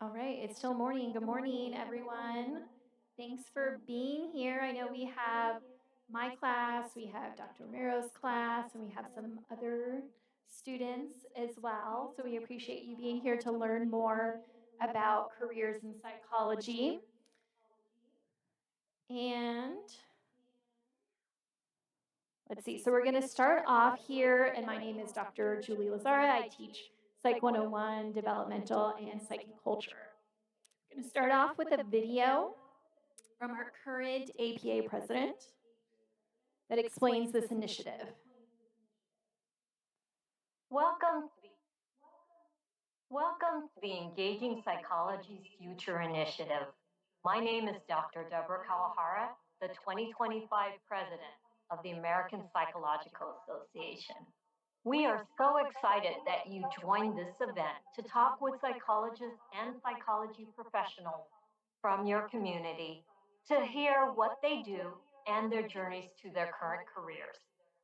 All right, it's still morning. Good morning, everyone. Thanks for being here. I know we have my class, we have Dr. Romero's class, and we have some other students as well. So we appreciate you being here to learn more about careers in psychology. And let's see, so we're going to start off here, and my name is Dr. Julie Lazara. I teach Psych 101, Developmental, and Psychic Culture. I'm going to start off with a video from our current APA president that explains this initiative. Welcome, welcome to the Engaging Psychology's Future Initiative. My name is Dr. Deborah Kawahara, the 2025 president of the American Psychological Association. We are so excited that you joined this event to talk with psychologists and psychology professionals from your community to hear what they do and their journeys to their current careers.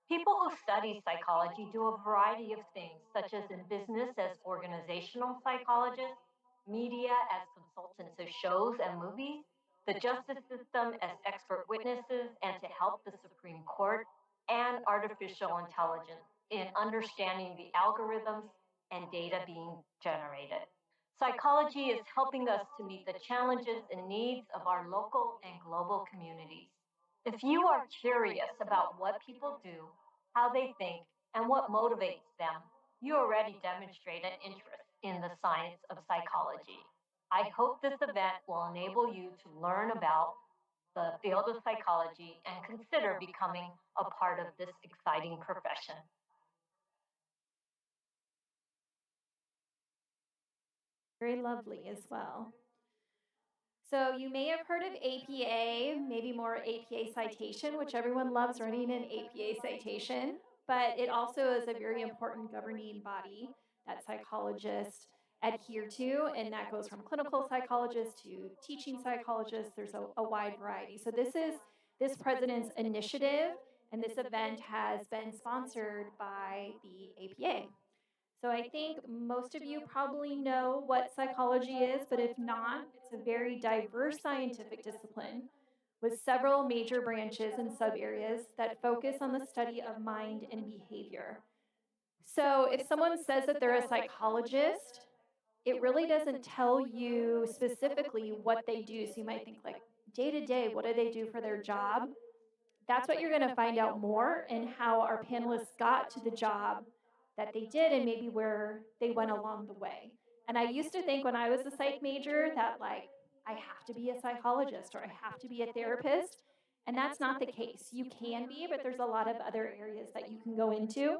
People who study psychology do a variety of things, such as in business as organizational psychologists, media as consultants of shows and movies, the justice system as expert witnesses, and to help the Supreme Court, and artificial intelligence in understanding the algorithms and data being generated. Psychology is helping us to meet the challenges and needs of our local and global communities. If you are curious about what people do, how they think, and what motivates them, you already demonstrate an interest in the science of psychology. I hope this event will enable you to learn about the field of psychology and consider becoming a part of this exciting profession. Very lovely as well. So you may have heard of APA, maybe more APA citation, which everyone loves writing an APA citation, but it also is a very important governing body that psychologists adhere to, and that goes from clinical psychologists to teaching psychologists. There's a wide variety. So this is this president's initiative, and this event has been sponsored by the APA. So I think most of you probably know what psychology is, but if not, it's a very diverse scientific discipline with several major branches and subareas that focus on the study of mind and behavior. So if someone says that they're a psychologist, it really doesn't tell you specifically what they do. So you might think like day to day, what do they do for their job? That's what you're going to find out more and how our panelists got to the job that they did and maybe where they went along the way. And I used to think when I was a psych major that like I have to be a psychologist or I have to be a therapist. And that's not the case. You can be, but there's a lot of other areas that you can go into.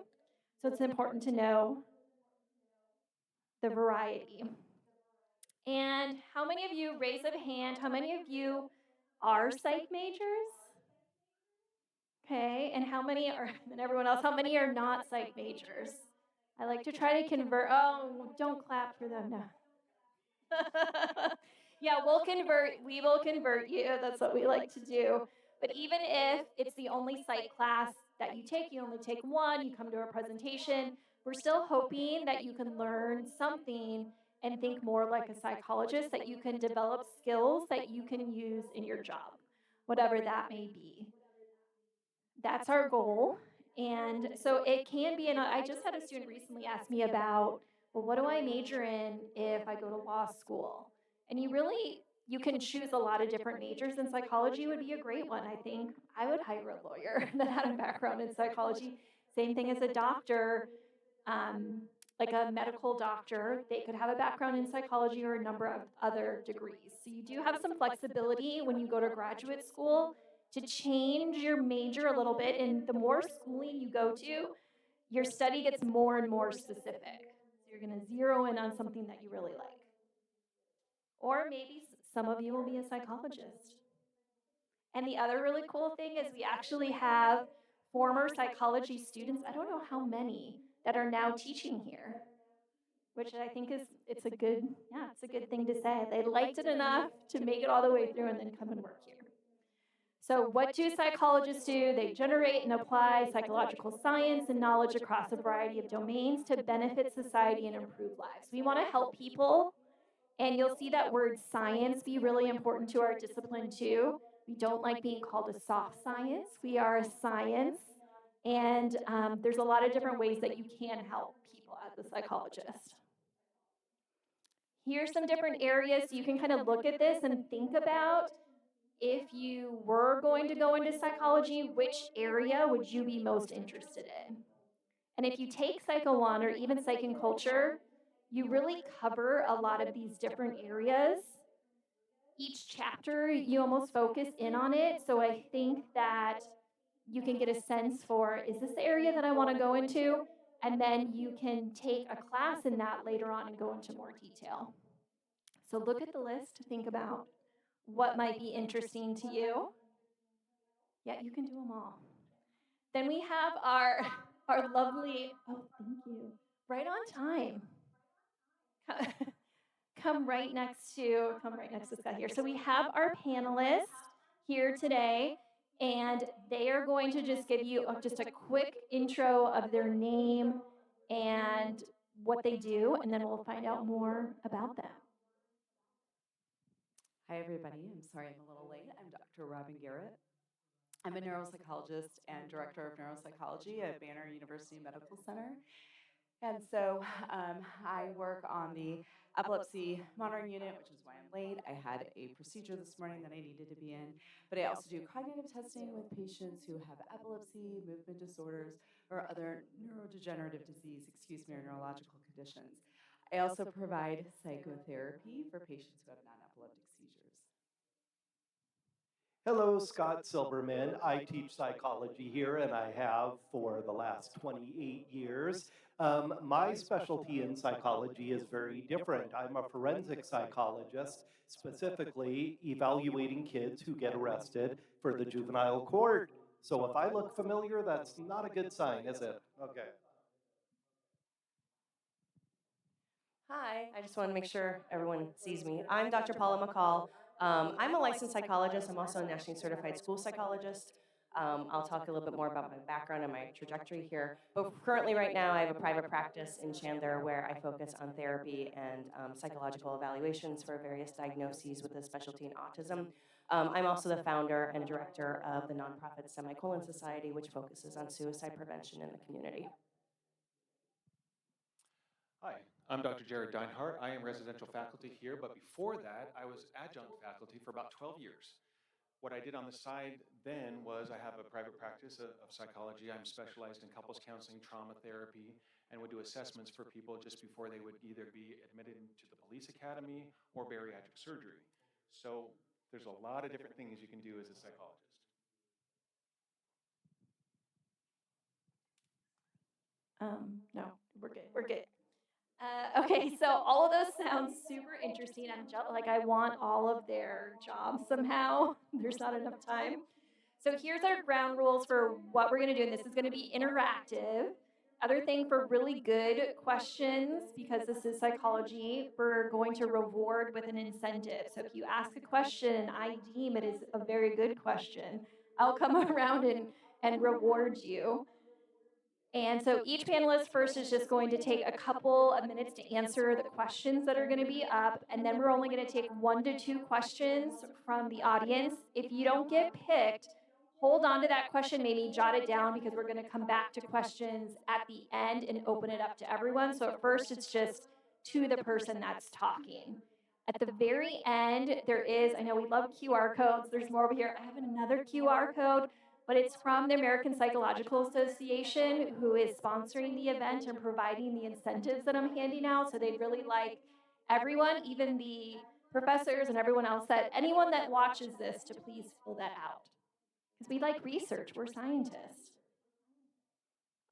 So it's important to know the variety. And how many of you, raise of hand, how many of you are psych majors? Okay, and how many are, and everyone else, how many are not psych majors? I like to try to convert, oh, don't clap for them, no. Yeah, we will convert you, that's what we like to do. But even if it's the only psych class that you take, you only take one, you come to a presentation, we're still hoping that you can learn something and think more like a psychologist, that you can develop skills that you can use in your job, whatever that may be. That's our goal. And so it can be, and I just had a student recently ask me about, well, what do I major in if I go to law school? And you can choose a lot of different majors, and psychology would be a great one. I think I would hire a lawyer that had a background in psychology. Same thing as a doctor, like a medical doctor, they could have a background in psychology or a number of other degrees. So you do have some flexibility when you go to graduate school to change your major a little bit. And the more schooling you go to, your study gets more and more specific. So you're going to zero in on something that you really like. Or maybe some of you will be a psychologist. And the other really cool thing is we actually have former psychology students, I don't know how many, that are now teaching here, which I think it's a good thing to say. They liked it enough to make it all the way through and then come and work here. So what do psychologists do? They generate and apply psychological science and knowledge across a variety of domains to benefit society and improve lives. We want to help people, And you'll see that word science be really important to our discipline too. We don't like being called a soft science. We are a science. And there's a lot of different ways that you can help people as a psychologist. Here's some different areas so you can kind of look at this and think about if you were going to go into psychology, which area would you be most interested in? And if you take Psycho 1 or even Psych and Culture, you really cover a lot of these different areas. Each chapter, you almost focus in on it. So I think that you can get a sense for, is this the area that I want to go into? And then you can take a class in that later on and go into more detail. So look at the list to think about what might be interesting to you. Yeah, you can do them all. Then we have our lovely, oh, thank you, right on time. Come right next to Scott here. So we have our panelists here today, and they are going to just give you just a quick intro of their name and what they do, and then we'll find out more about them. Hi, everybody. I'm sorry I'm a little late. I'm Dr. Robin Garrett. I'm a neuropsychologist and director of neuropsychology at Banner University Medical Center. And so I work on the epilepsy monitoring unit, which is why I'm late. I had a procedure this morning that I needed to be in, but I also do cognitive testing with patients who have epilepsy, movement disorders, or other neurodegenerative disease, or neurological conditions. I also provide psychotherapy for patients who have non-epileptic seizures. Hello, Scott Silberman. I teach psychology here, and I have for the last 28 years. My specialty in psychology is very different. I'm a forensic psychologist, specifically evaluating kids who get arrested for the juvenile court. So if I look familiar, that's not a good sign, is it? Okay. Hi, I just want to make sure everyone sees me. I'm Dr. Paula McCall. I'm a licensed psychologist. I'm also a nationally certified school psychologist. I'll talk a little bit more about my background and my trajectory here. But currently, right now, I have a private practice in Chandler where I focus on therapy and psychological evaluations for various diagnoses with a specialty in autism. I'm also the founder and director of the nonprofit Semicolon Society, which focuses on suicide prevention in the community. Hi, I'm Dr. Jared Deinhardt. I am residential faculty here, but before that, I was adjunct faculty for about 12 years. What I did on the side then was I have a private practice of psychology. I'm specialized in couples counseling, trauma therapy, and would do assessments for people just before they would either be admitted to the police academy or bariatric surgery. So there's a lot of different things you can do as a psychologist. No, we're good. Okay, so all of those sound super interesting. I want all of their jobs somehow. There's not enough time. So here's our ground rules for what we're going to do. And this is going to be interactive. Other thing for really good questions, because this is psychology, we're going to reward with an incentive. So if you ask a question and I deem it is a very good question, I'll come around and reward you. And so each panelist first is just going to take a couple of minutes to answer the questions that are going to be up, and then we're only going to take 1 to 2 questions from the audience. If you don't get picked, hold on to that question, maybe jot it down, because we're going to come back to questions at the end and open it up to everyone. So at first it's just to the person that's talking. At the very end, there is, I know we love QR codes, there's more over here. I have another QR code, but it's from the American Psychological Association, who is sponsoring the event and providing the incentives that I'm handing out. So they'd really like everyone, even the professors and everyone else, that anyone that watches this, to please fill that out. Because we like research, we're scientists.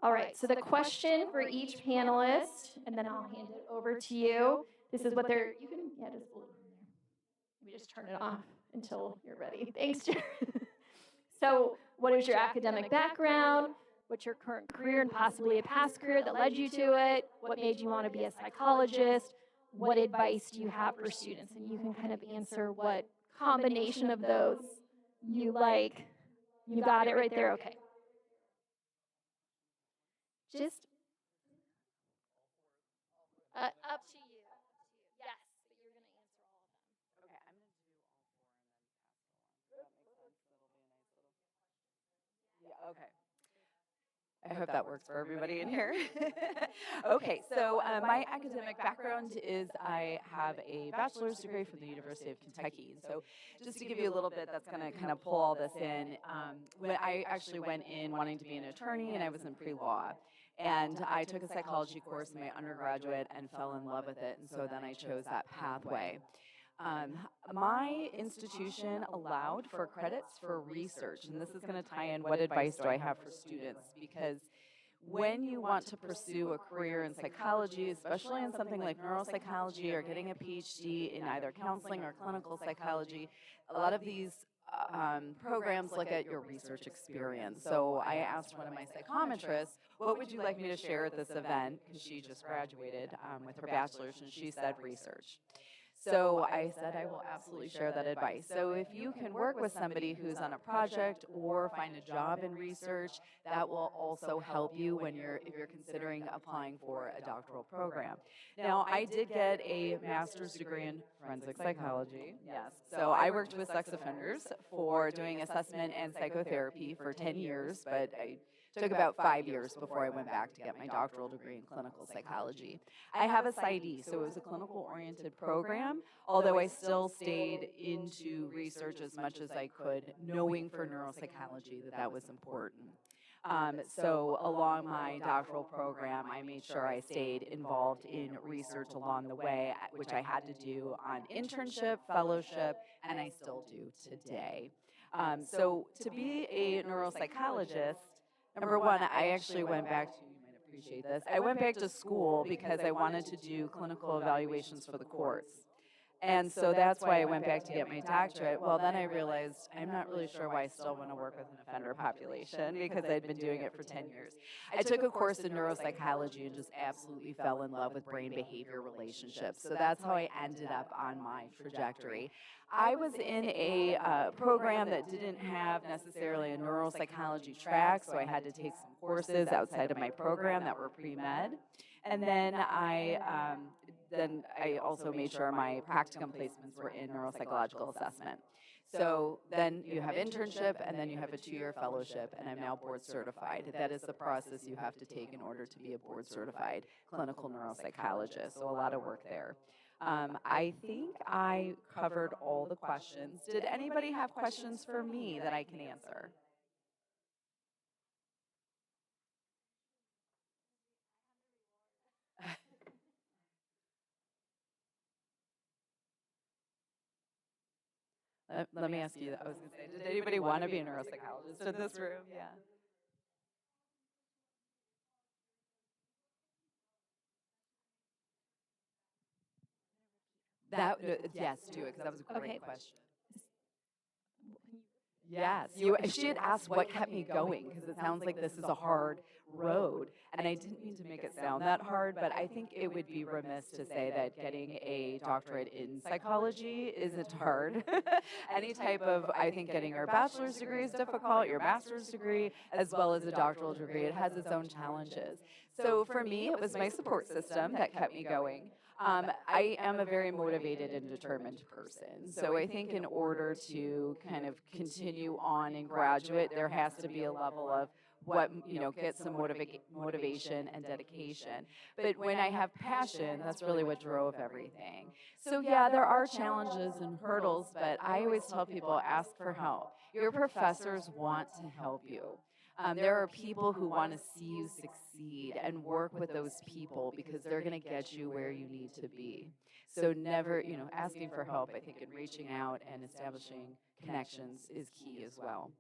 All right, so the question for each panelist, and then I'll hand it over to you. This is what they're, you can, just hold it in there. Maybe just turn it off until you're ready. Thanks, Jared. So what is your academic background? What's your current career and possibly a past career that led you to it? What made you want to be a psychologist? What advice do you have for students? And you can kind of answer what combination of those you like. You got it right there? Okay. Just up to you. Yes, but you're going to answer. Okay. I hope that works for everybody in here. Okay, so my academic background is I have a bachelor's degree from the University of Kentucky. And so just to give you a little bit, that's going to kind of pull all this in. When I actually went in wanting to be an attorney, and I was in pre-law. And I took a psychology course in my undergraduate and fell in love with it. And so then I chose that pathway. My institution allowed for credits for research, and this is going to tie in what advice do I have for students, because when you want to pursue a career in psychology, especially in something like neuropsychology or getting a PhD in either counseling or clinical psychology, a lot of these programs look at your research experience. So I asked one of my psychometrists, what would you like me to share at this event? Because she just graduated with her bachelor's, and she said research. So I said I will absolutely share that advice. So if you can work with somebody who's on a project or find a job in research, that will also help you when if you're considering applying for a doctoral program. Now, I did get a master's degree in forensic psychology, yes. So I worked with sex offenders for doing assessment and psychotherapy for 10 years, but I took about 5 years before I went back to get my doctoral degree in clinical psychology. I have a PsyD, so it was a clinical-oriented program, although I still stayed into research as much as I could, knowing for neuropsychology that was important. So along my doctoral program, I made sure I stayed involved in research along the way, which I had to do on internship, fellowship, and I still do today. So to be a neuropsychologist, number one, I actually went back to, you might appreciate this, I went back to school because I wanted to do clinical evaluations for the courts. And so that's why I went back to get my doctorate. Well, then I realized I'm not really sure why I still want to work with an offender population because I'd been doing it for 10 years. I took a course in neuropsychology and just absolutely fell in love with brain-behavior relationships. So that's how I ended up on my trajectory. I was in a program that didn't have necessarily a neuropsychology track, so I had to take some courses outside of my program that were pre-med. And then I also made sure my practicum placements were in neuropsychological assessment. So then you have internship, and then you have a 2-year fellowship, and I'm now board certified. That is the process you have to take in order to be a board certified clinical neuropsychologist, so a lot of work there. I think I covered all the questions. Did anybody have questions for me that I can answer? Let me ask you, I was going to say, did anybody want to be a neuropsychologist in this room? Yeah. Yes, do it, because that was a great question. Yes, she had asked what kept me going, because it sounds like this is a hard road, and I didn't mean to make it sound that hard, but I think it would be remiss to say that getting a doctorate in psychology isn't hard. Any type of, I think getting your bachelor's degree is difficult, your master's degree, as well as a doctoral degree. It has its own challenges. So for me, it was my support system that kept me going. I am a very motivated and determined person. So I think in order to kind of continue on in graduate, there has to be a level of get some motivation and dedication. But when I have passion, that's really what drove everything. So yeah, there are challenges and hurdles, but I always tell people, ask for help. Your professors want to help you. There are people who want to see you succeed and work with those people because they're going to get you where you need to be. So never, asking for help, I think, and reaching out and establishing connections is key as well.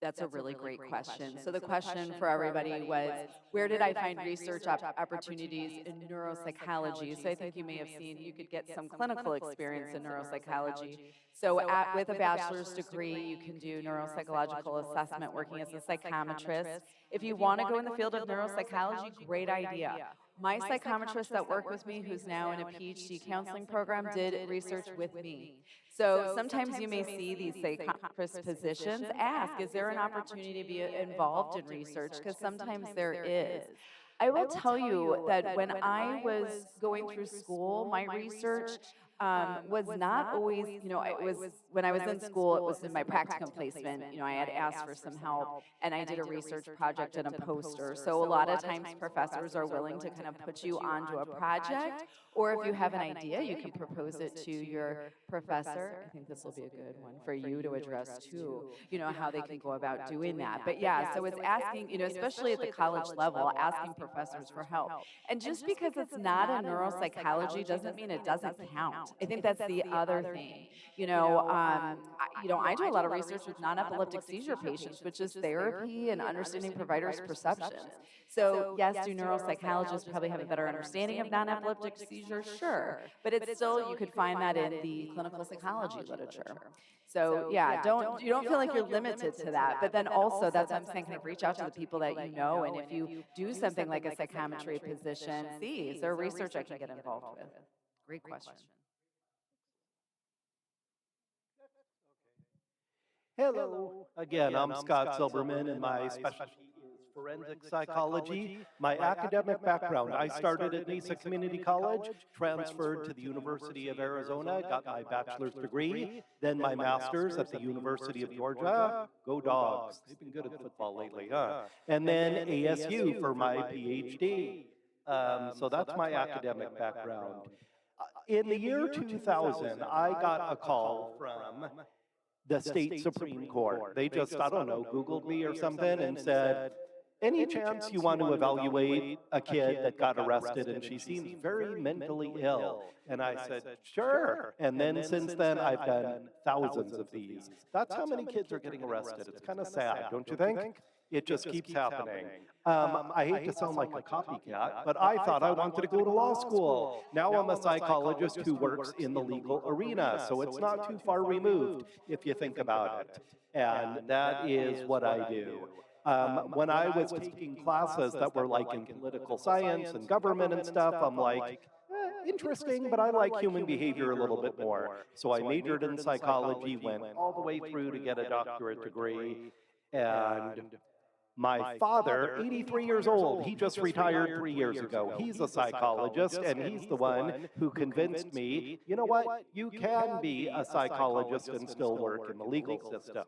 That's a really great question. So the question for everybody was, where did I find research opportunities in neuropsychology? So I think you may have seen you could get some clinical experience in neuropsychology. So with a bachelor's degree, you can do neuropsychological assessment working as a psychometrist. If you want to go in the field of neuropsychology, great idea. My psychometrist that worked with me, who's now in a PhD counseling program, did research with me. So sometimes you may see these psychiatrist positions ask, is there an opportunity to be involved in research? Because sometimes there is. I will tell you that when I was going through school, my research was not always, it was when I was in school, it was in my practicum placement. I had asked for some help and I did a research project and a poster. So a lot of times professors are willing to kind of put you onto a project, or if you have an idea, you can propose it to your professor. I think this will be a good one for you to address too, how they can go about doing that. But yeah, so it's asking, especially at the college level, asking professors for help. And just because it's not in neuropsychology doesn't mean it doesn't count. I think that's the other thing. I do a lot of research with non-epileptic seizure patients, which is therapy and understanding providers' perceptions. So yes, do neuropsychologists probably have a better understanding of non-epileptic seizures? Sure. But it's still, you could find that in the clinical psychology literature. So yeah, you don't feel like you're limited to that. But then also, that's what I'm saying, kind of reach out to the people that you know. And if you do something like a psychometry position, see, is there research I can get involved with? Great question. Hello. Again, I'm Scott Silberman, and my specialty is forensic psychology. My academic background, I started at Mesa Community College, transferred to the University of Arizona, got my bachelor's degree, then my master's at the University of Georgia. Go Dogs. They've been good at football lately, huh? And then ASU for my PhD. So that's my academic background. In the year 2000, I got a call from the state Supreme Court. They just, I don't know, Googled me or something and said, any chance you want to evaluate a kid that got arrested and she seems very mentally ill? And I said, sure. And then since then, I've done thousands of these. That's how many kids are getting arrested. It's kind of sad, don't you think? It just keeps happening. I hate to sound like a copycat, but I thought I wanted to go to law school. Now I'm a psychologist who works in the legal arena, so it's not too far removed if you think about it. And that is what I do. When I was taking classes that were like in political science and government and stuff, I'm like, interesting, but I like human behavior a little bit more. So I majored in psychology, went all the way through to get a doctorate degree, and my father, 83 years old, he just retired 3 years ago. He's a psychologist, and he's the one who convinced me, you know what, you can be a psychologist and still work in the legal system.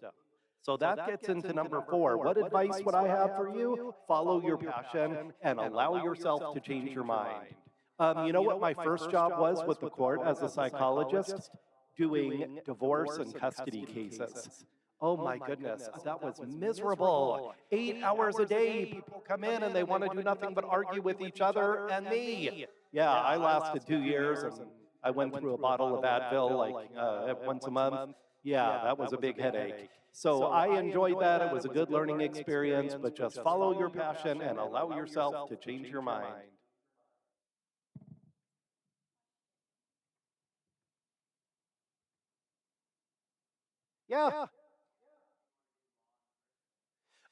So that gets into number 4. What advice would I have for you? Follow your passion and allow yourself to change your mind. You know what my first job was with the court as a psychologist? Doing divorce and custody cases. Oh my goodness, that was miserable. 8 hours a day, people come in and they want to do nothing but argue with each other and me. Yeah, I lasted 2 years and I went through a bottle of Advil like once a month. Yeah, that was a big headache. So I enjoyed that. It was a good learning experience, but just follow your passion and allow yourself to change your mind. Yeah.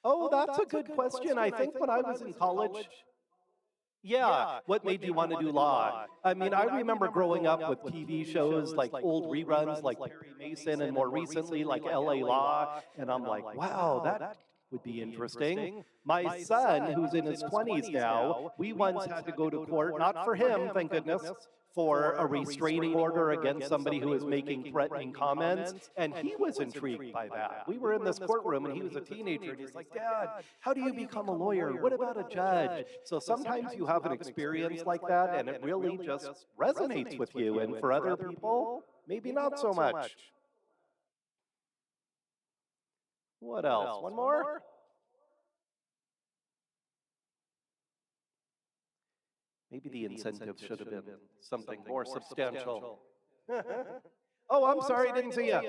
Oh, that's a good question. I think when I was in college, yeah, what made you want to do law? I mean, I remember growing up with TV shows like old reruns like Perry Mason and more recently like LA Law, and I'm like, wow, that would be interesting. My son, who's in his 20s now, we once had to go to court, not for him, thank goodness, for a restraining order against somebody who was making threatening comments, and he was intrigued by that. We were in this courtroom, and he was a teenager, and he's like, Dad, how do you become a lawyer? What about a judge? So sometimes you have an experience like that, and it really just resonates with you, and for other people, maybe not so much. What else? One more? Maybe the incentive should have been something more substantial. Oh, I'm sorry, didn't see you.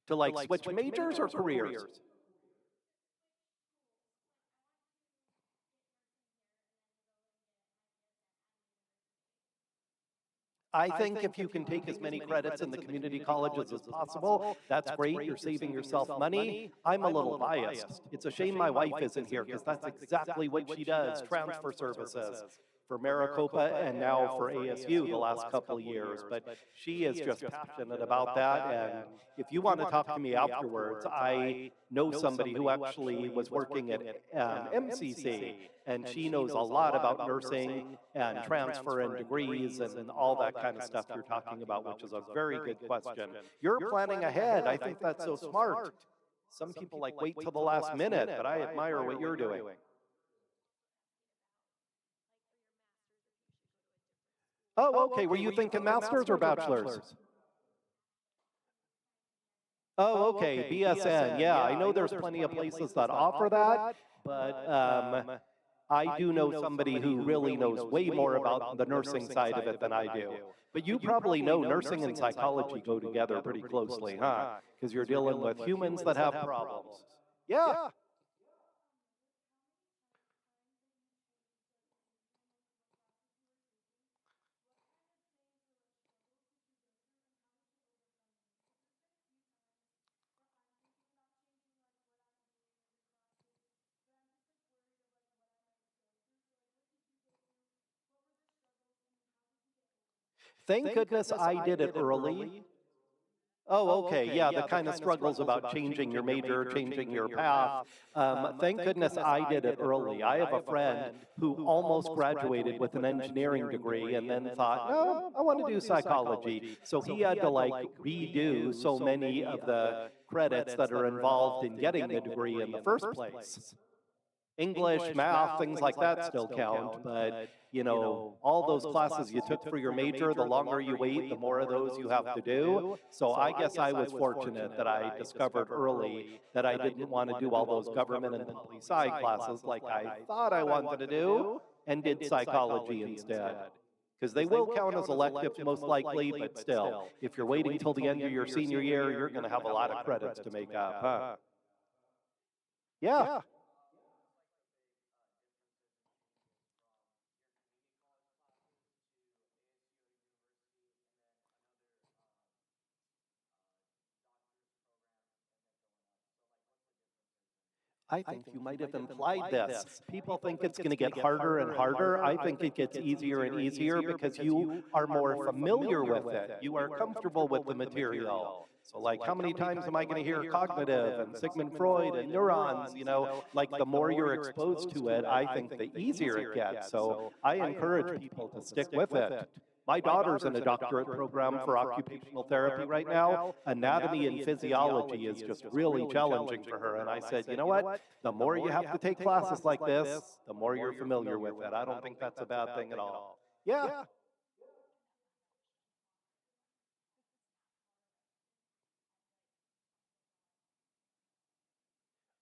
To like switch majors or careers? I think if you can take as many credits in the community colleges as possible, that's great. You're saving yourself money. I'm a little biased. It's a shame my wife isn't here because that's exactly what she does, transfer services for Maricopa and now for ASU the last couple of years. But she is just passionate about that. And if you want to talk to me afterwards, I know somebody who actually was working at MCC, and she knows a lot about nursing and transfer and degrees and all that kind of stuff you're talking about, which is a very good question. You're planning ahead. I think that's so smart. Some people like wait till the last minute, but I admire what you're doing. Oh, okay. Were you thinking masters or bachelors? Oh, okay. BSN. Yeah, I know there's plenty of places that offer that, but I do know somebody who really knows way more about the nursing side of it than I do. But you probably know nursing and psychology go together pretty closely, huh? Because you're dealing with humans that have problems. Yeah. Thank goodness I did it early. Oh, okay. Yeah, the kind of struggles about changing your major, changing your path. Thank goodness I did it early. I have a friend who almost graduated with an engineering degree and then thought, no, I want to do psychology. So he had to like redo so many of the credits that are involved in getting the degree in the first place. English, math, things like that still count, but you know, all those classes you took for your major, the longer you wait, the more of those you have to do. So I guess I was fortunate that I discovered early that I didn't want to do all those government and poli-sci classes like I thought I wanted to do, and did psychology instead. Because they will count as electives most likely, but still, if you're waiting till the end of your senior year, you're going to have a lot of credits to make up, huh? Yeah. I think you might have implied this. People think it's going to get harder and harder. I think it gets easier and easier because you are more familiar with it. You are comfortable with the material. So like how many times am I going to hear cognitive and Sigmund Freud and neurons, you know, like the more you're exposed to it, I think the easier it gets. So I encourage people to stick with it. My daughter's in a doctorate program for occupational therapy right now. Anatomy and physiology is just really challenging for her. And I said, you know what? The more you have to take classes like this, the more you're familiar with it. I don't think that's a bad thing at all. Yeah.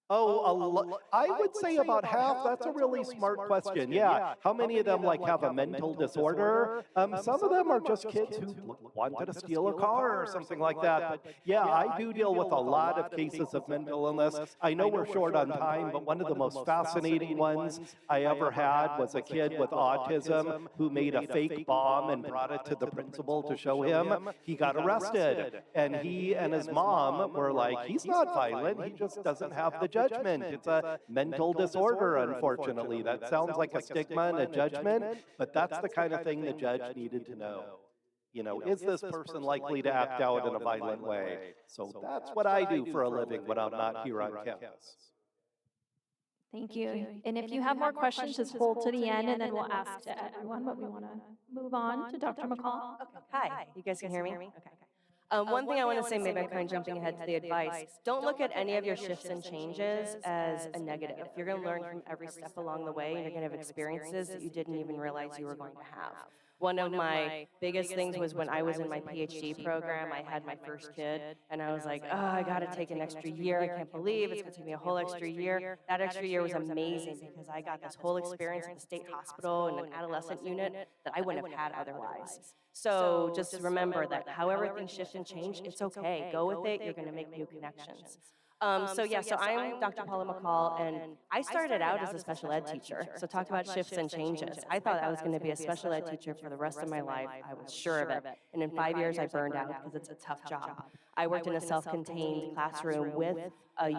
Oh, I would say about half. That's a really smart question. Yeah. How many of them like have a mental disorder? Some of them are just kids who wanted to steal a car or something like that. But yeah, I do deal with a lot of cases of mental illness. I know we're short on time, but one of the most fascinating ones I ever had was a kid with autism who made a fake bomb and brought it to the principal to show him. He got arrested, and he and his mom were like, he's not violent. He just doesn't have the judgment. It's a mental disorder, unfortunately. That sounds like a stigma and a judgment, but that's the kind of thing the judge needed to know. You know, is this person likely to act out in a violent way? So that's what I do for a living when I'm not here on campus. Thank you. And if you have more questions, just hold to the end, and then we'll ask to everyone, but we want to move on to Dr. McCall. Okay. Hi, you guys can hear me? Okay. One thing I want to say, maybe I'm kind of jumping ahead to the advice, don't look at any of your shifts and changes as a negative. You're going to learn from every step along the way, and you're going to have experiences that you didn't even realize you were going to have. One of my biggest things was when I was in my PhD program, I had my first kid, and I was like, oh, I got to take an extra year. I can't believe it's going to take me a whole extra year. That extra year was amazing because I got this whole experience at the state hospital and an adolescent unit that I wouldn't have had otherwise. So just remember that however things shift and change, it's okay. Go with it. You're going to make new connections. So I'm Dr. Paula McCall, and I started out as a special ed teacher. So talk about shifts and changes. I thought I was going to be a special ed teacher for the rest of my life. I was sure of it. And in 5 years, I burned out because it's a tough job. I worked in a self-contained classroom with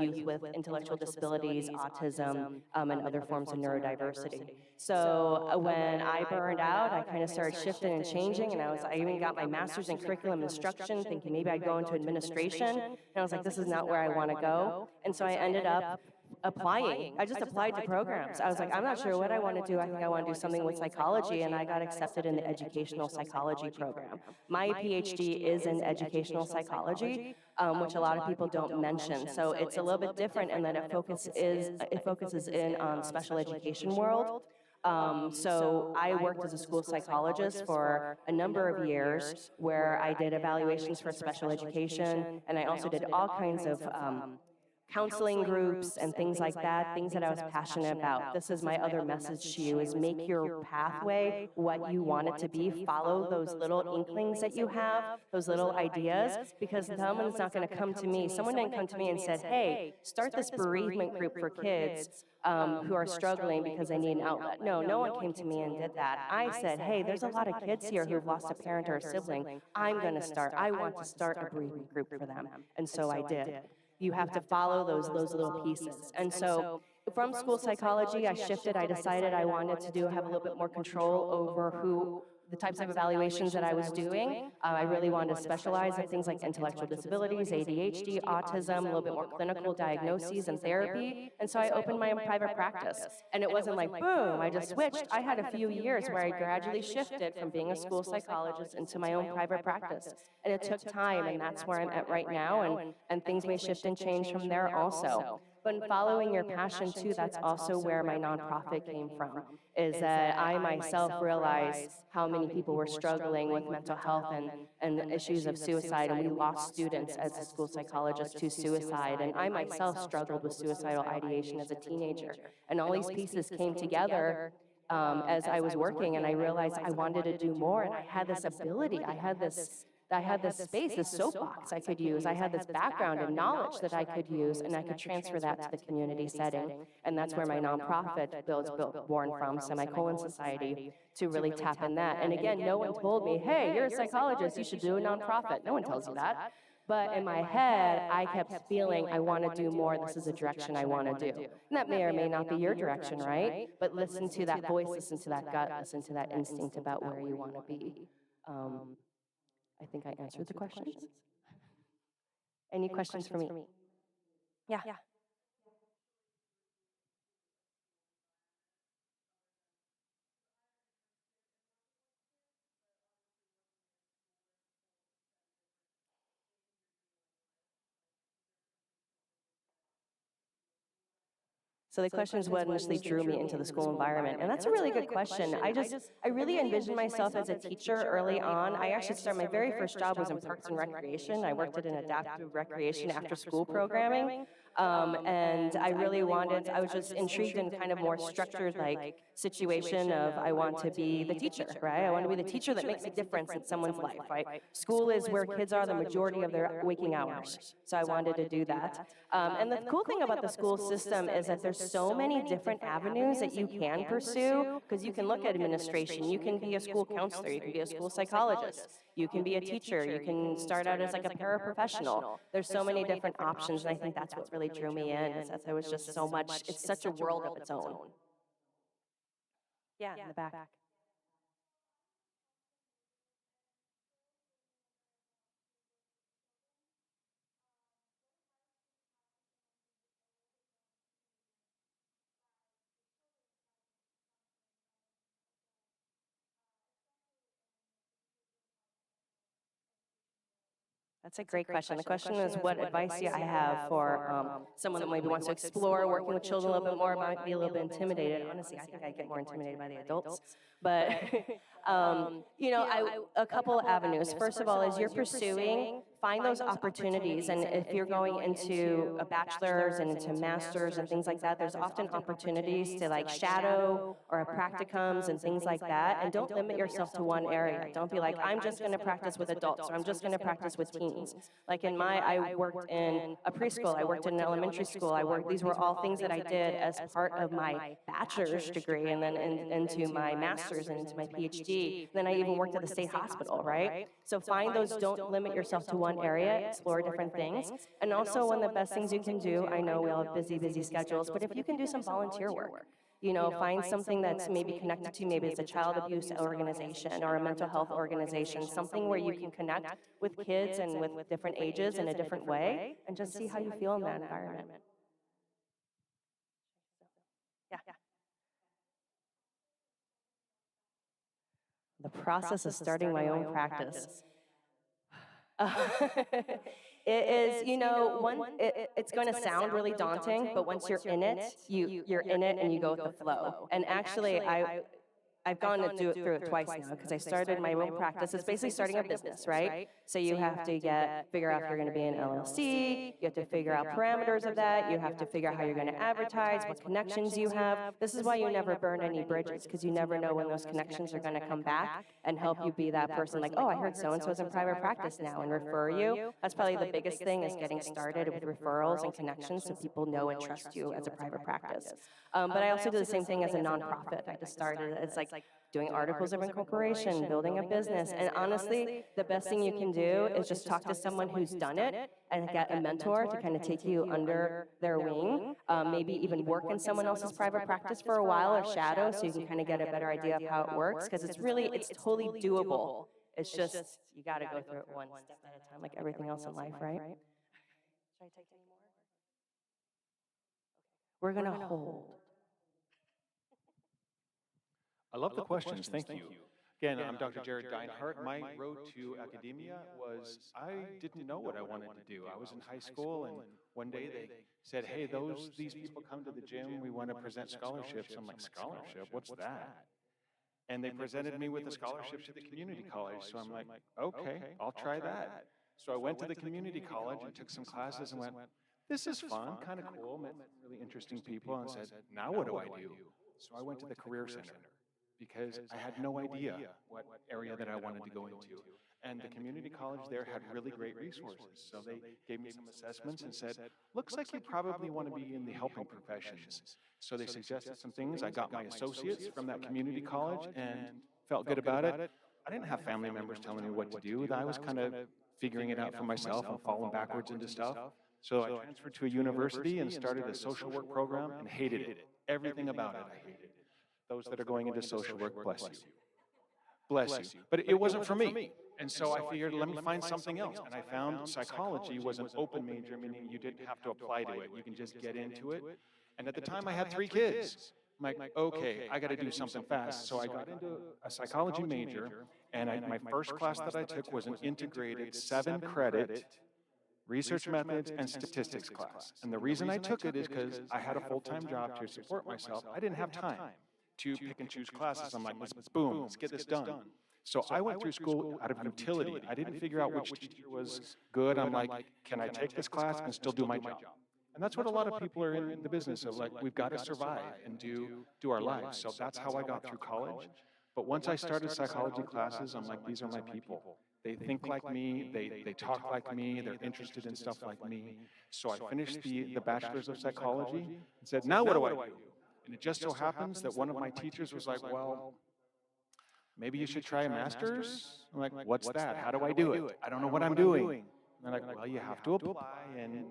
youth with intellectual disabilities, autism, and other forms of neurodiversity. So when I burned out, I kind of started shifting and changing, and I even got my master's in curriculum instruction, thinking maybe I'd go into administration. And I was like, this is not where I want to go. And so I ended up applying. I just applied to programs. I was like, I'm not sure what I want to do. I think I want to do something with psychology, and I got accepted in the educational psychology program. My PhD is in educational psychology, which a lot of people don't mention. So it's a little bit different in that it focuses in special education world. So I worked as a school psychologist for a number of years where I did evaluations for special education, and I also did all kinds of counseling groups and things like that, things that I was passionate about. This is my other message to you, is make your pathway what you want it to be. Follow those little inklings that you have, those little ideas, because someone's not going to come to me. Someone didn't come to me and said, hey, start this bereavement group for kids who are struggling because they need an outlet. No, no one came to me and did that. I said, hey, there's a lot of kids here who've lost a parent or a sibling. I want to start a bereavement group for them. And so I did. You have to follow those little pieces. And so from school psychology, I shifted. I decided I wanted to have a little bit more control over the types of evaluations that I was doing. I really wanted to specialize in things like intellectual disabilities, ADHD, autism, a little bit more clinical diagnoses and therapy. And so I opened my own private practice. And it wasn't like, boom, I just switched. I had a few years where I gradually shifted from being a school psychologist into my own private practice. And it took time, and that's where I'm at right now. And things may shift and change from there also. But in following your passion too, that's also where my nonprofit came from, is that I myself realized how many people were struggling with mental health and issues of suicide, and we lost students as a school psychologist to suicide. And I myself struggled with suicidal ideation as a teenager. And all these pieces came together as I was working, and I realized I wanted to do more, and I had this ability. I had this space, this soapbox I could use. I had this background and knowledge that I could use, and I could transfer that to the community setting. And that's where my nonprofit born from, Semicolon Society, to really tap in that. And again, no one told me, hey, you're a psychologist, you should do a nonprofit. No one tells you that. But in my head, I kept feeling, I want to do more. This is a direction I want to do. And that may or may not be your direction, right? But listen to that voice, listen to that gut, listen to that instinct about where you want to be. I think I answered the questions. Any questions for me? Yeah. So the question is what initially drew me into the school environment. And that's a really good question. I really envisioned myself as a teacher early on. I actually started, my very first job was in Parks and Recreation. I worked at an adaptive recreation after school programming. And I really I was just intrigued in kind of more structured like situation of I want to be the teacher, right? I want to be the teacher that makes a difference in someone's life, right? School is where kids are the majority of their waking hours. So I wanted to do that. And the cool thing about the school system is that there's so many different avenues that you can pursue, because you can look at administration, you can be a school counselor, you can be a school psychologist, you can be a teacher, you can start out as like a paraprofessional. There's so many different options, and I think that's what really drew me in, is that there was just so much, it's such a world of its own. Yeah, in the back. That's a great question. The question is, what advice do I have for someone that maybe wants to explore working with children a little bit more, might be a little bit intimidated? Honestly, I think I get more intimidated by the adults. But a couple of avenues. First of all, as you're pursuing, find those opportunities. And if you're going into a bachelor's and into master's and things like that, there's often opportunities to like shadow or practicums and things like that. And don't limit yourself to one area. Don't be like, I'm just going to practice with adults, or I'm just going to practice with teens. Like I worked in a preschool, I worked in an elementary school, these were all things that I did as part of my bachelor's degree, and then into my master's and into my PhD. Then I even worked at the state hospital, right? So find those, don't limit yourself to one area, explore different things. And also, one of the best things you can do, I know we all have busy schedules, but if you can do some volunteer work, find something that's maybe connected to, maybe it's a child abuse organization or a mental health organization, something where you can connect with kids and with different ages in a different way, and just see how you feel in that environment. Yeah. The process of starting my own practice. It is, it's going to sound really daunting, but once you're in it, you're in it and you go with the flow. And actually, I've gone to do it through it twice now, because I started my own practice. It's basically starting a business, right? So you have to figure out if you're going to be an LLC, you have to figure out parameters of that, you have to figure out how you're going to advertise, what connections you have. This is why you never burn any bridges, because you never know when those connections are going to come back and help you be that person, like, oh, I heard so-and-so's in private practice now, and refer you. That's probably the biggest thing, is getting started with referrals and connections so people know and trust you as a private practice. But I also do the same thing as a nonprofit. I just started, it's like doing articles of incorporation, building a business. And honestly, the best thing you can do is just talk to someone who's done it and get a mentor to kind of take you under their wing. Maybe even work in someone else's private practice for a while, or shadow, so you can kind of get a better idea of how it works, because it's totally doable. It's just, you got to go through it one step at a time, like everything else in life, right? Should I take any more? We're going to hold. I love the questions. Thank you. Again, I'm Dr. Jared Deinhardt. My road to academia was, I didn't know what I wanted to do. I was in high school, and one day they said, hey, these people come to the gym, we want to present scholarships. I'm like, scholarship? What's that? And they presented me with a scholarship to the community college. So I'm like, okay, I'll try that. So I went to the community college and took some classes and went, this is fun, kind of cool, met really interesting people, and said, now what do I do? So I went to the Career Center, because I had no idea what area that I wanted to go into. And the community college there had really great resources. So they gave me some assessments and said, looks like you probably want to be in the helping professions. So they suggested some things. I got my associates from that community college and felt good about it. I didn't have family members telling me what to do. I was kind of figuring it out for myself and falling backwards into stuff. So I transferred to a university and started a social work program and hated it. Everything about it I hated. Those that are going into social work, bless you. Bless you. But it wasn't for me. And so I figured, let me find something else. And I found psychology was an open major, meaning you didn't have to apply to it. You can just get into it. And at the time, I had 3 kids. I'm like, okay, I got to do something fast. So I got into a psychology major, and my first class that I took was an integrated 7-credit research methods and statistics class. And the reason I took it is because I had a full-time job to support myself. I didn't have time to pick and choose classes. I'm like, let's get this done. So I went through school out of utility. I didn't figure out which teacher was good. I'm like, can I take this class and still do my job? And that's what a lot of people are in the business of, like, we've got to survive and do our lives. So that's how I got through college. But once I started psychology classes, I'm like, these are my people. They think like me, they talk like me, they're interested in stuff like me. So I finished the bachelor's of psychology and said, now what do I do? And it just so happens that one of my teachers was like, well, maybe you should try a master's. I'm like, what's that? How do I do it? I don't know what I'm doing. And they're like, well, you have to apply and,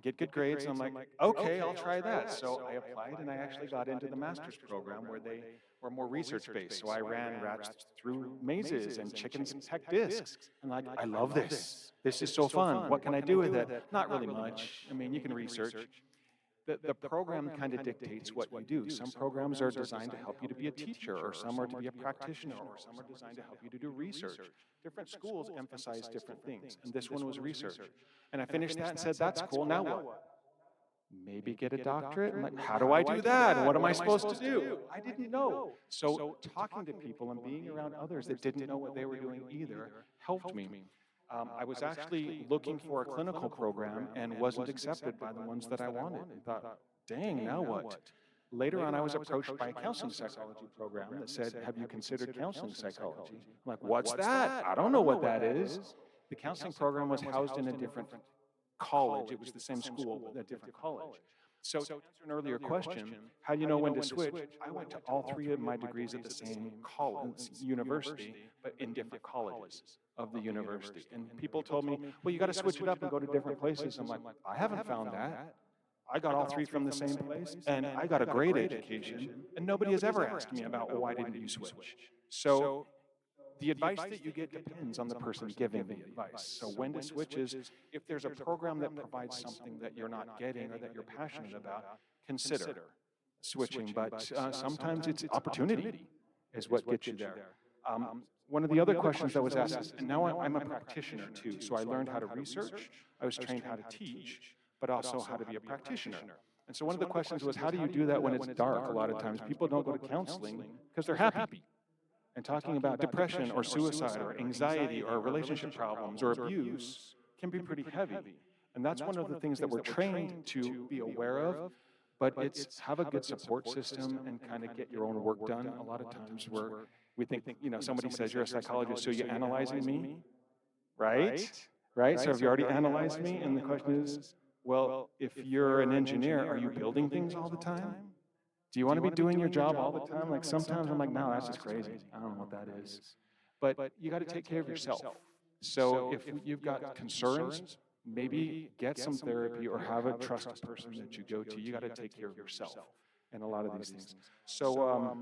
get good grades. And I'm like, okay, I'll try that. So I applied, and I actually got into the master's program where they were more research-based. So I ran rats through mazes and chickens peck discs. And like, I love this. This is so fun. What can I do with it? Not really much. I mean, you can research. The program kind of dictates what you do. Some programs are designed to help you to be a teacher, or some are to be a practitioner, or some are designed to help you to do research. Different schools emphasize different things, and this one was research. And I finished that and said, that's cool, now what? maybe get a doctorate. I'm like, how do I do that? And what am I supposed to do? I didn't know. So talking to people and being around others that didn't know what they were doing either helped me. I was actually looking for a clinical program and wasn't accepted by the ones that I wanted. And thought, dang, now what? Later on, I was approached by a counseling psychology program that said, have you considered counseling psychology? I'm like, what's that? I don't know what that is. The counseling program was housed in a different college. It was the same school, but a different college. So to answer an earlier question, how do you know when to switch? I went to all three of my degrees at the same college, university, but in different colleges of the university. And people told me, well, you got to switch it up and go to different places. I'm like, I haven't found that. I got all three from the same place, and I got a great education, and nobody has ever asked me about, well, why didn't you switch? So the advice that you get depends on the person giving the advice. So when to switch is, if there's a program that provides something that you're not getting or that you're passionate about, consider switching. But sometimes it's opportunity is what gets you there. One of the other questions that was asked is, and now I'm a practitioner too, so I learned how to research, I was trained how to teach, but also how to be a practitioner. And so one of the questions was, how do you do that when it's dark? A lot of times people don't go to counseling because they're happy. And talking about depression or suicide or anxiety or relationship problems or abuse can be pretty heavy. And that's one of the things that we're trained to be aware of, but it's have a good support system and kind of get your own work done. A lot of times we think, somebody says, you're a psychologist, so you're analyzing me, right? Right? So have you already analyzed me? And the question is, well, if you're an engineer, are you building things all the time? Do you want to be doing your job all the time? Like sometimes I'm like, no, that's just crazy. I don't know what that is. But you got to take care of yourself. So if you've got concerns, maybe get some therapy or have a trusted person that you go to. You got to take care of yourself and a lot of these things. So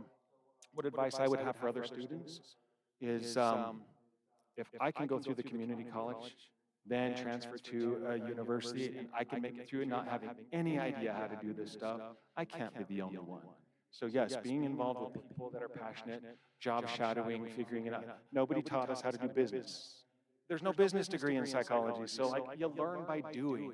what advice I would have for other students is if I can go through the community college, then transfer to a university, and I can make it through it not having any idea how to do this stuff, I can't be the only one. So yes, being involved with people that are passionate, job shadowing, figuring it out. Nobody taught us how to do business. There's no business degree in psychology, so like you learn by doing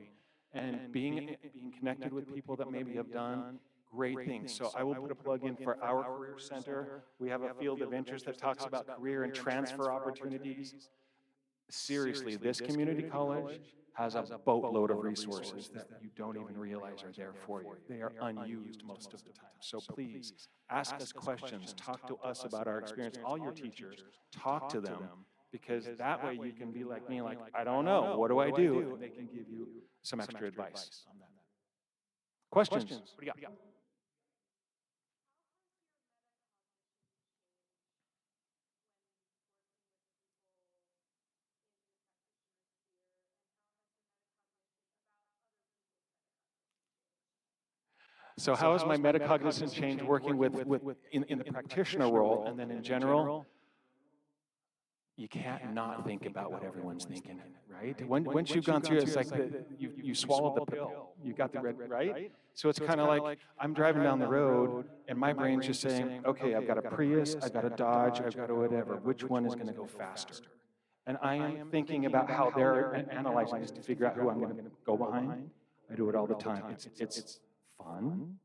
and being connected with people that maybe have done great things. So I will put a plug in for our career center. We have a field of interest that talks about career and transfer opportunities. Seriously, this community college has a boatload of resources that you don't even realize are there for you. They are unused most of the time. So please, ask us questions, talk to us about our experience. All your teachers, talk to them, because that way you can be like me, like, I don't know, what do I do? And they can give you some extra advice on that. Questions? What do you got? So how has my metacognition changed working in the practitioner role, and then in general? You can't not think about what everyone's thinking, right? Once you've gone through it, it's like you swallowed the pill. You got the red, right? So it's kind of like I'm driving down the road, and my brain's just saying, okay, I've got a Prius, I've got a Dodge, I've got a whatever. Which one is going to go faster? And I am thinking about how they're analyzing this to figure out who I'm going to go behind. I do it all the time. It's fun.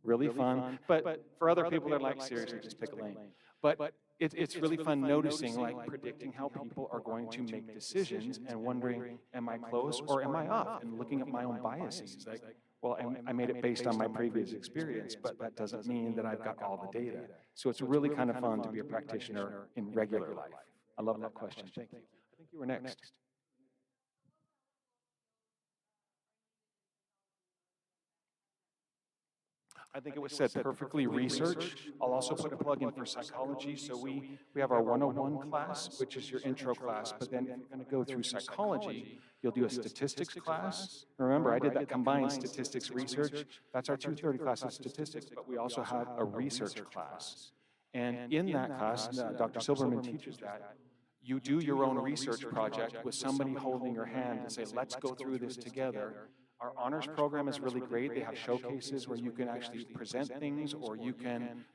Really fun, but for other people, they're like, seriously, just pick a lane. But it's really fun noticing, like predicting how people are going to make decisions and wondering, am I close or am I off? And looking at my own biases, like, well, I made it based on my previous experience, but that doesn't mean that I've got all the data. So it's really kind of fun to be a practitioner in regular life. I love that question. Thank you. I think you were next. I think it was said perfectly research. I'll also put a plug in for psychology. So we have our 101 class, which is your intro class, but then if you're going to go through psychology, you'll do a statistics class. Remember, I did that combined statistics research. That's our 230 class of statistics, but we also have a research class. And in that class, Dr. Silberman teaches that. You do your own research project with somebody holding your hand and say, let's go through this together. Our honors program is really great. They have showcases where you can actually present things, or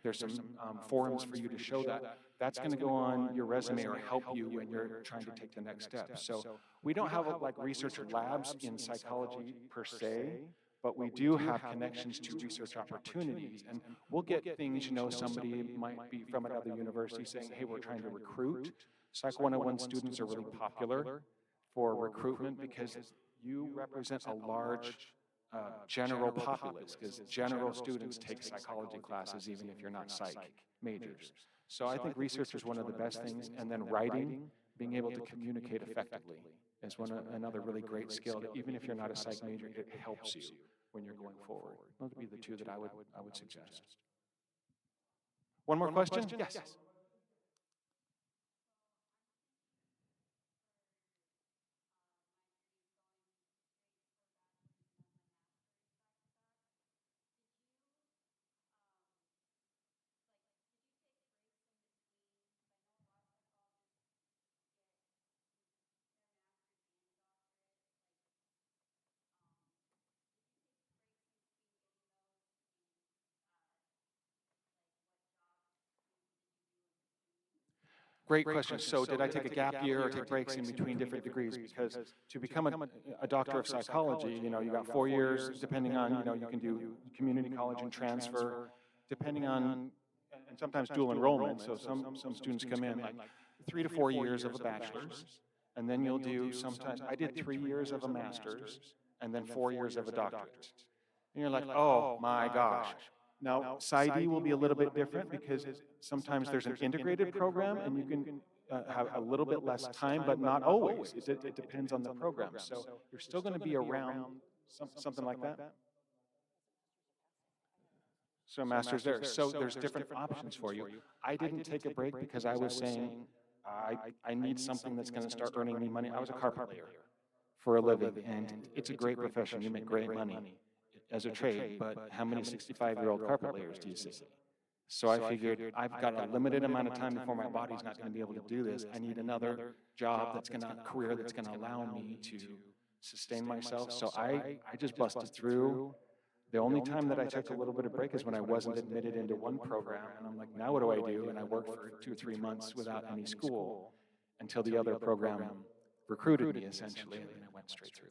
there's some forums for you to show that. That's going to go on your resume or help you when you're trying to take the next step. So we don't have like research labs in psychology per se, but we do have connections to research opportunities. And we'll get things, somebody might be from another university saying, hey, we're trying to recruit. Psych 101 students are really popular for recruitment because you represent a large general populace, because general students take psychology classes even if you're not psych majors. So I think research is one of the best things, and then writing, being able to communicate effectively is another really great skill that even if you're not a psych major, it helps you when you're going forward. Those would be the two that I would suggest. One more question? Yes. Great question. So did I take a gap year or take breaks in between different degrees? Because to become a doctor of psychology, you got 4 years, depending on, you can do community college and transfer, depending on, and sometimes dual enrollment. So some students come in like 3 to 4 years of a bachelor's, and then you'll do sometimes, I did 3 years of a master's, and then 4 years of a doctorate. And you're like, oh my gosh. Now, PsyD will be a little bit different because sometimes there's an integrated program and you can have a little bit less time, but not always. It depends on the program. So you're still going to be around something like that. So master's there. So there's different options for you. I didn't take a break because I was saying I need something that's going to start earning me money. I was a carpet layer for a living, and it's a great profession. You make great money as a trade, but how many 65-year-old carpet layers do you see? So I figured I've got a limited amount of time before my body's not going to be able to do this. I need another job career that's going to allow me to sustain myself. So I just busted through. The only time that I took a little bit of break is when I wasn't admitted into one program, and I'm like, now what do I do? And I worked for 2 or 3 months without any school until the other program recruited me, essentially, and then I went straight through.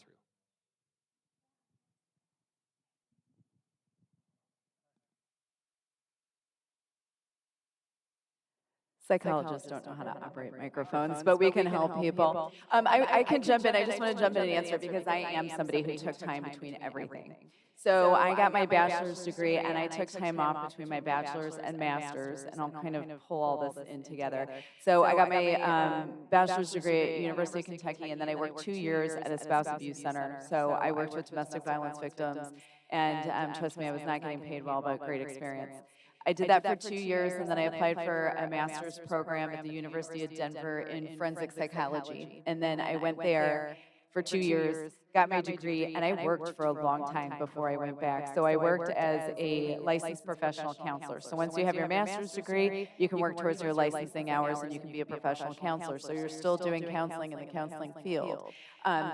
Psychologists don't know how to operate microphones, but we can help people. I can jump in. I just want to jump in and answer because I am somebody who took time between everything. So I got my bachelor's degree, and I took time off between my bachelor's and master's, and I'll kind of pull all this in together. So I got my bachelor's degree at University of Kentucky, and then I worked 2 years at a spouse abuse center. So I worked with domestic violence victims, and trust me, I was not getting paid well, but great experience. I did that for 2 years, and then I applied for a master's program at the University of Denver in forensic psychology. And then I went there for 2 years, got my degree, and I worked for a long time before I went back. So I worked as a licensed professional counselor. So once you have your master's degree, you can work towards your licensing hours, and you can be a professional counselor. So you're still doing counseling in the counseling field.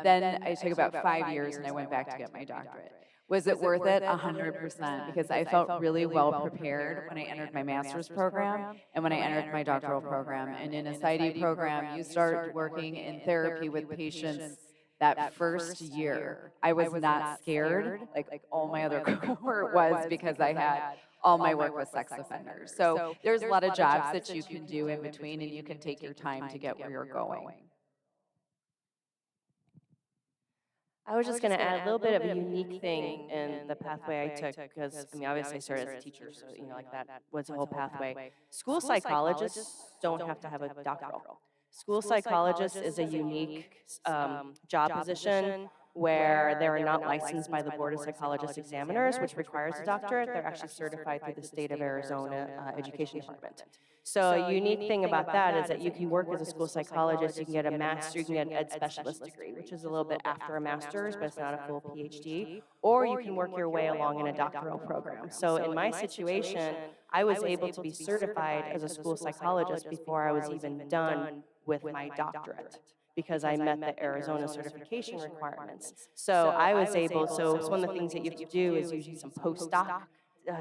Then I took about 5 years, and I went back to get my doctorate. Was it worth it? 100%, because I felt really well prepared when I entered my master's program and when I entered my doctoral program. And in a PsyD program, you start working in therapy with patients that first year. I was not scared like all my other cohort was, because I had all my work with sex offenders. So there's a lot of jobs that you can do in between, and you can take your time to get where you're going. I was just going to add a little bit of a unique thing in the pathway I took, because, I mean, obviously I started as a teacher, so, like that was a whole pathway. School psychologists don't have to have a doctoral. School psychologist is a unique job position where they are not licensed by the Board of Psychologist Examiners, which requires a doctorate. They're actually certified through the state of Arizona Education Department. So a unique thing about that is that you can work as a school psychologist, you can get a master, you can get an ed specialist degree, which is a little bit after a master's, but it's not a full PhD, or you can work your way along in a doctoral program. So in my situation, I was able to be certified as a school psychologist before I was even done with my doctorate, because I met the Arizona certification requirements. So I was able, so it's one of the things that you have to do is usually some postdoc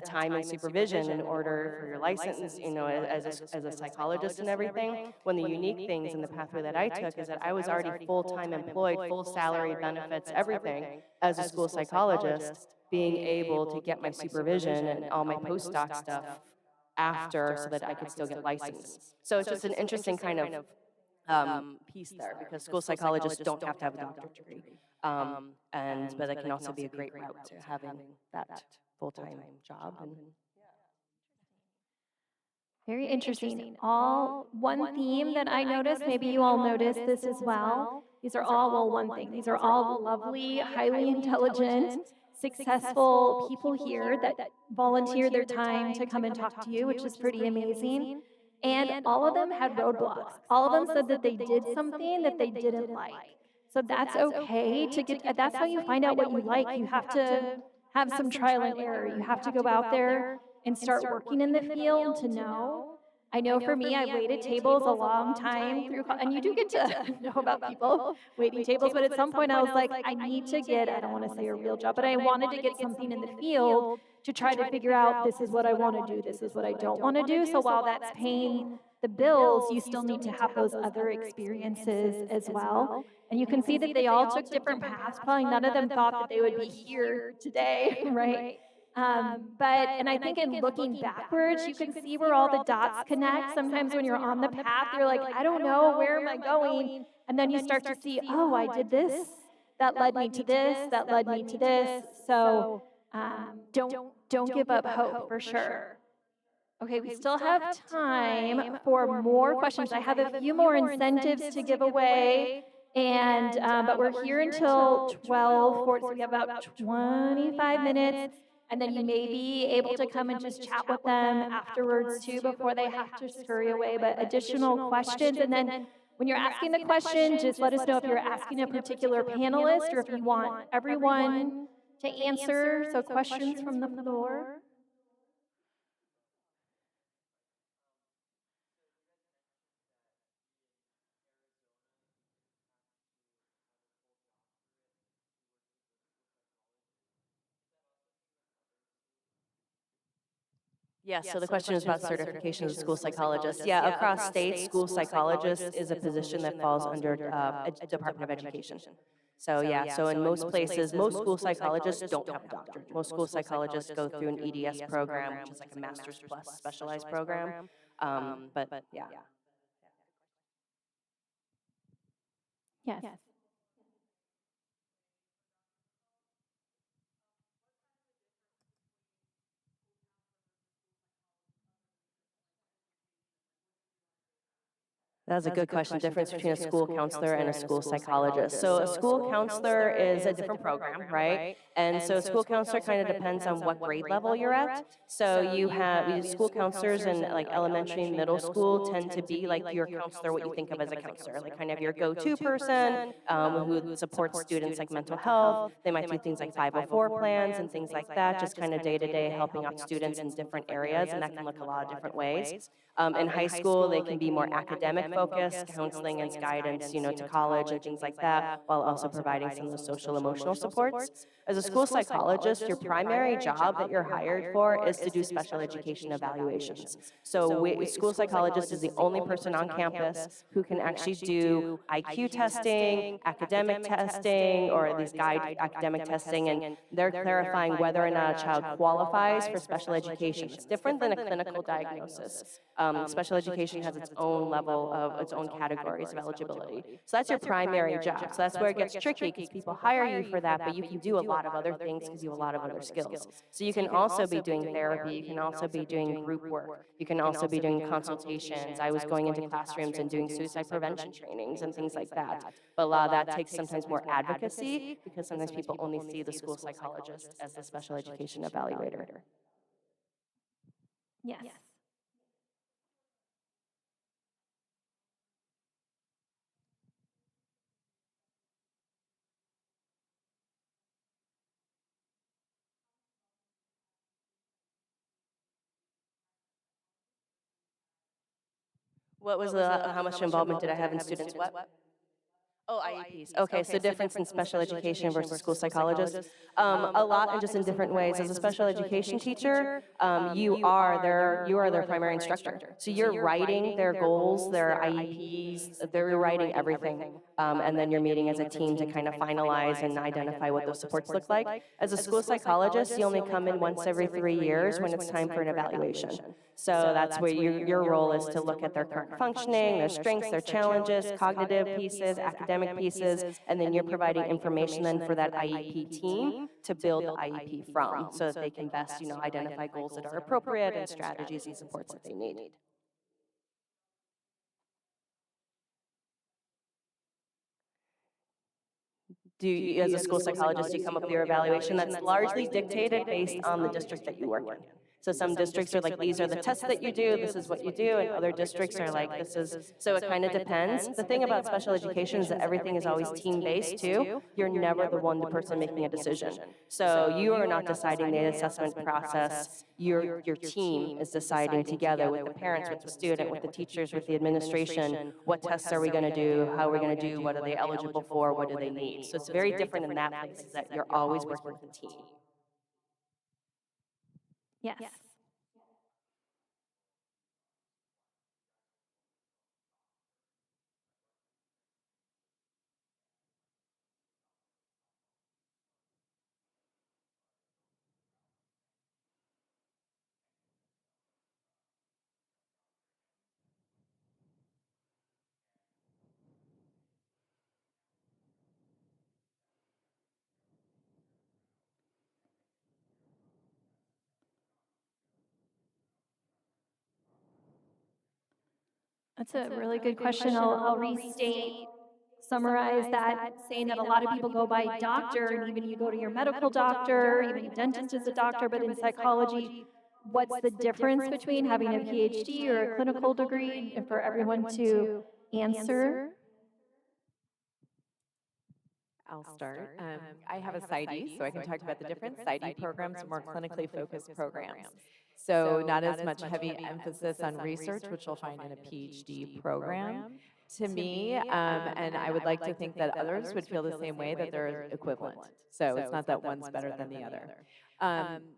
time and supervision in order for your license, as a psychologist and everything. One of the unique things in the pathway that I took is that I was already full-time employed, full salary, benefits, everything, as a school psychologist being able to get my supervision and all my postdoc stuff after so that I could still get licensed. So it's just an interesting kind of piece there because school psychologists don't have to have a doctorate degree. But that can also be a great route to having that full-time job. Very interesting. All one theme that I noticed, maybe you all noticed this as well. These are all, well, one thing. These are all lovely, highly intelligent, successful people here that volunteer their time to come and talk to you, which is pretty amazing. And all of them had roadblocks. All of them said that they did something that they didn't like. So that's okay to get, that's how you find out what you like. You have to have some trial and error. You have to go out there and start working in the field to know. I know for me, I waited tables a long time through, and you do get to know about people waiting tables, but at some point I was like, I need to get, I don't want to say a real job, but I wanted to get something in the field to try to figure out this is what I want to do, this is what I don't want to do. So while that's paying the bills, you still need to have those other experiences as well. And you can see that they all took different paths. Probably none of them thought that they would be here today, right? And I think in looking backwards, you can see where all the dots connect. Sometimes when you're on the path, you're like, I don't know, where am I going? And then you start to see, oh, I did this. That led me to this. That led me to this. So don't give up hope for sure. Okay, we still have time for more questions. I have a few more incentives to give away. And but we're here until 12:40, so we have about 25 minutes. And then you may be able to come and just chat with them afterwards too before they have to scurry away. But additional questions. And then when you're asking the question, just let us know if you're asking a particular panelist or if you want everyone to answer. So questions from the floor. Yes, so the question is about certification as a school psychologist. Yeah, across states, school psychologist is a position that falls under Department of Education. So yeah, so in most places, most school psychologists don't have a doctorate. Most school psychologists go through an EDS program, which is like a master's plus specialized program. But yeah. Yes. That's a good question. Difference between a school counselor and a school psychologist. So a school counselor is a different program, right? And so a school counselor kind of depends on what grade level you're at. So you have school counselors in like elementary and middle school tend to be like your counselor, what you think of as a counselor, like kind of your go-to person who supports students like mental health. They might do things like 504 plans and things like that, just kind of day-to-day helping out students in different areas, and that can look a lot of different ways. In high school, they can be more academic focused, counseling and guidance, to college and things like that, while also providing some of the social emotional supports. As a school psychologist, your primary job that you're hired for is to do special education evaluations. So school psychologist is the only person on campus who can actually do IQ testing, academic testing, or these guide academic testing, and they're clarifying whether or not a child qualifies for special education. It's different than a clinical diagnosis. Special education has its own level of its own categories of eligibility. So that's your primary job. So that's where it gets tricky because people hire you for that, but you can do a lot of other things because you have a lot of other skills. So you can also be doing therapy. You can also be doing group work. You can also be doing consultations. I was going into classrooms and doing suicide prevention trainings and things like that. But a lot of that takes sometimes more advocacy because sometimes people only see the school psychologist as the special education evaluator. Yes. What was the, how much involvement did I have in students? What? Oh, IEPs. Okay, so difference in special education versus school psychologists. A lot and just in different ways. As a special education teacher, you are their primary instructor. So you're writing their goals, their IEPs, they're writing everything. And then you're meeting as a team to kind of finalize and identify what those supports look like. As a school psychologist, you only come in once every 3 years when it's time for an evaluation. So that's where your role is to look at their current functioning, their strengths, their challenges, cognitive pieces, academic pieces, and then you're providing information then for that IEP team to build the IEP from, so that they can best, identify goals that are appropriate and strategies and supports that they need. As a school psychologist, you come up with your evaluation that's largely dictated based on the district that you work in. So some districts are like, these are the tests that you do, this is what you do, and other districts are like, this is, so it kind of depends. The thing about special education is that everything is always team-based too. You're never the one person making a decision. So you are not deciding the assessment process. Your team is deciding together with the parents, with the student, with the teachers, with the administration, what tests are we going to do, how are we going to do, what are they eligible for, what do they need. So it's very different in that place, is that you're always working with a team. Yes. That's a really good question. I'll restate, summarize that, saying that a lot of people go by doctor, and even you go to your medical doctor, even your dentist is a doctor, but in psychology, what's the difference between having a PhD or a clinical degree, and for everyone to answer? I'll start. I have a PsyD, so I can talk about the difference. PsyD programs are more clinically focused programs. So not as much heavy emphasis on research, which you'll find in a PhD program. To me, and I would like to think that others would feel the same way, that they're equivalent. So it's not that one's better than the other.